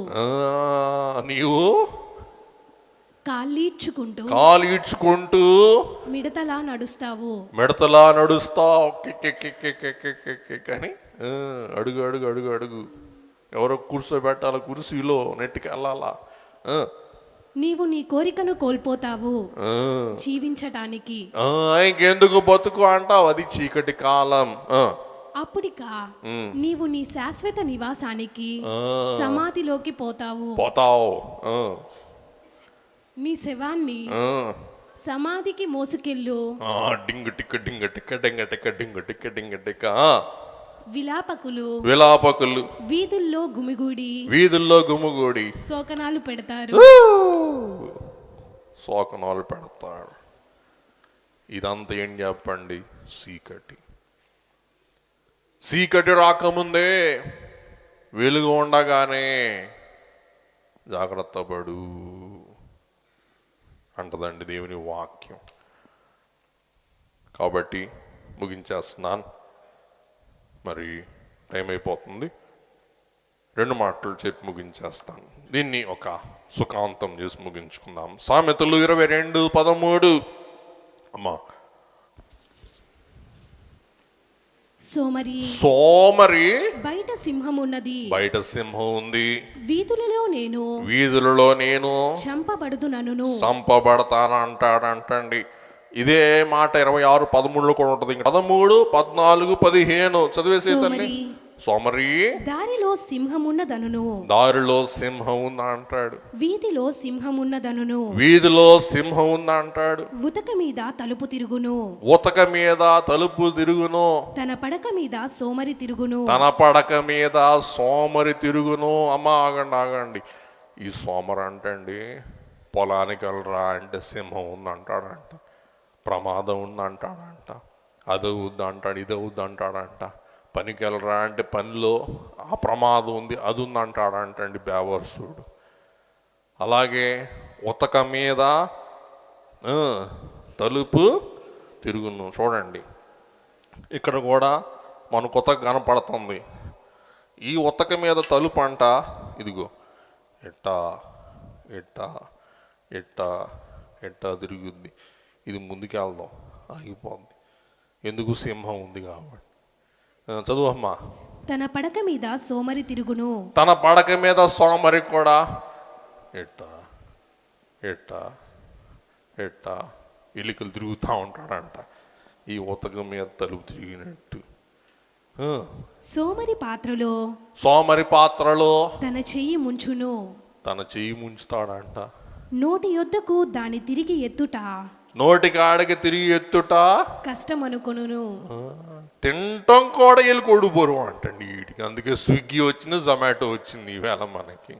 నీవు కాళ్ళీడ్చుకుంటూ మిడతలా నడుస్తావు, మిడతలా నడుస్తావు. కానీ అడుగు అడుగు అడుగు అడుగు, ఎవరో కూర్చోబెట్టాలి, కుర్చీలో నెట్టుకెళ్ళాలా. నీవు నీ కోరికను కోల్పోతావు జీవించటానికి. ఇంకెందుకు బతుకు అంటావు, అది చీకటి కాలం. అప్పుడిక నీవు నీ శాశ్వత నివాసానికి సమాధిలోకి పోతావు. నీ శవాన్ని ఆ, సమాధికి మోసుకెళ్ళు. ఆ, డింగు టిక్క డింగ టిక్క డింగ టిక్క డింగు టిక్క డింగ టిక్క. విలాపకులు విలాపకులు వీధుల్లో గుమిగూడి వీధుల్లో గుమ్ముగూడి శోకనాలు పెడతారు. శోకనాలు పెడతాడు. ఇదంతా ఏం చెప్పండి? చీకటి. చీకటి రాకముందే వెలుగు ఉండగానే జాగ్రత్త పడు అంటదండి దేవుని వాక్యం. కాబట్టి ముగించేస్తున్నాను. మరి టైం అయిపోతుంది. 2 మాటలు చెప్పి ముగించేస్తాను. దీన్ని ఒక సుఖాంతం చేసి ముగించుకుందాం. సామెతలు 22:13. అమ్మా, సోమరి బయట సింహం ఉన్నది, బయట సింహం ఉంది, వీధులలో నేను చంపబడతానంటాడంటండి. ఇదే మాట 26:13 కూడా ఉంటుంది. 13, 14, 15 చదివేసే తల్లి. సోమరి దారిలో సింహం ఉన్నదనును, దారిలో సింహం ఉందా అంటాడు. వీధిలో సింహం ఉన్నదనును, వీధిలో సింహం ఉందా అంటాడు. ఉతక మీద తలుపు తిరుగును, ఉతక మీద తలుపు తిరుగును, తన పడక మీద సోమరి తిరుగును, తన పడక మీద సోమరి తిరుగును. అమ్మ ఆగండి. ఈ సోమరి అంటండి, పొలానికి వెళ్ళరా అంటే సింహం ఉందంటాడంట, ప్రమాదం ఉందంటాడంట, అదవుద్ది అంటాడు, ఇదవుద్ది అంటాడంట. పనికి వెళ్ళరా అంటే పనిలో ఆ ప్రమాదం ఉంది, అది ఉందంటాడంటండి బేవర్సుడు. అలాగే ఉతక మీద తలుపు తిరుగును. చూడండి, ఇక్కడ కూడా మనకు ఉతక కనపడుతుంది. ఈ ఉతక మీద తలుపు అంట, ఇదిగో ఎట్టా ఎట్టా ఎట్టా ఎట్టా తిరుగుద్ది. ఇది ముందుకెళ్దాం, ఆగిపోద్ది. ఎందుకు? సింహం ఉంది కాబట్టి. చదువు అమ్మా. తన పడక మీద సోమరి తిరుగును, తన పడక మీద సోమరి కూడా ఎట్టా ఎట్టా ఎట్టా ఎలికలు తిరుగుతూ ఉంటాడంట. ఈ ఉతక మీద తలుపు తిరిగినట్టు. సోమరి పాత్రలో తన చెయ్యి ముంచును, తన చెయ్యి ముంచుతాడంట. నోటి యొద్దకు దాని తిరిగి ఎత్తుట, నోటి కాడికి తిరిగి ఎత్తుట కష్టం అనుకొనును. తింటాం కూడా వెళ్ళి కొడుపోరు అంటండి వీటికి. అందుకే స్విగ్గీ వచ్చింది, జొమాటో వచ్చింది. ఈవేళ మనకి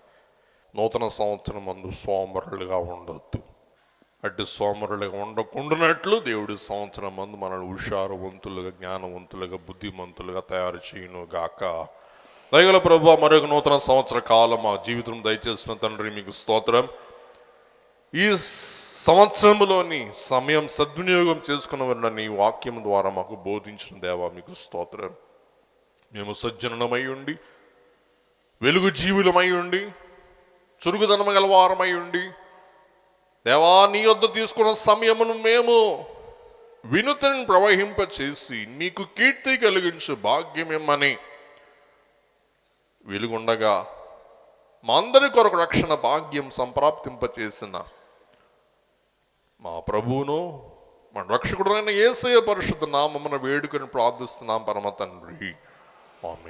నూతన సంవత్సరం ముందు సోమరులుగా ఉండొద్దు. అటు సోమరులుగా ఉండకుండానట్లు దేవుడి సంవత్సరం ముందు మనల్ని హుషారువంతులుగా, జ్ఞానవంతులుగా, బుద్ధిమంతులుగా తయారు చేయను గాక. దయగల ప్రభువా, మరొక నూతన సంవత్సర కాలం మా జీవితం దయచేసిన తండ్రి మీకు స్తోత్రం. ఈ సంవత్సరంలోని సమయం సద్వినియోగం చేసుకున్న నీ వాక్యం ద్వారా మాకు బోధించిన దేవా మీకు స్తోత్రం. మేము సజ్జనమై ఉండి, వెలుగు జీవులమై ఉండి, చురుకుదనము గలవారమై ఉండి, దేవా నీ యొద్ద తీసుకున్న సమయమును మేము వినుతని ప్రవహింపచేసి నీకు కీర్తి కలిగించు భాగ్యమేమని వెలుగుండగా మా అందరి కొరకు రక్షణ భాగ్యం సంప్రాప్తింపచేసిన మా ప్రభువును, మా రక్షకుడైన యేసయ్య పరిశుద్ధ నామమున వేడుకొని ప్రార్థిస్తున్నాం పరమ తండ్రి. ఆమేన్.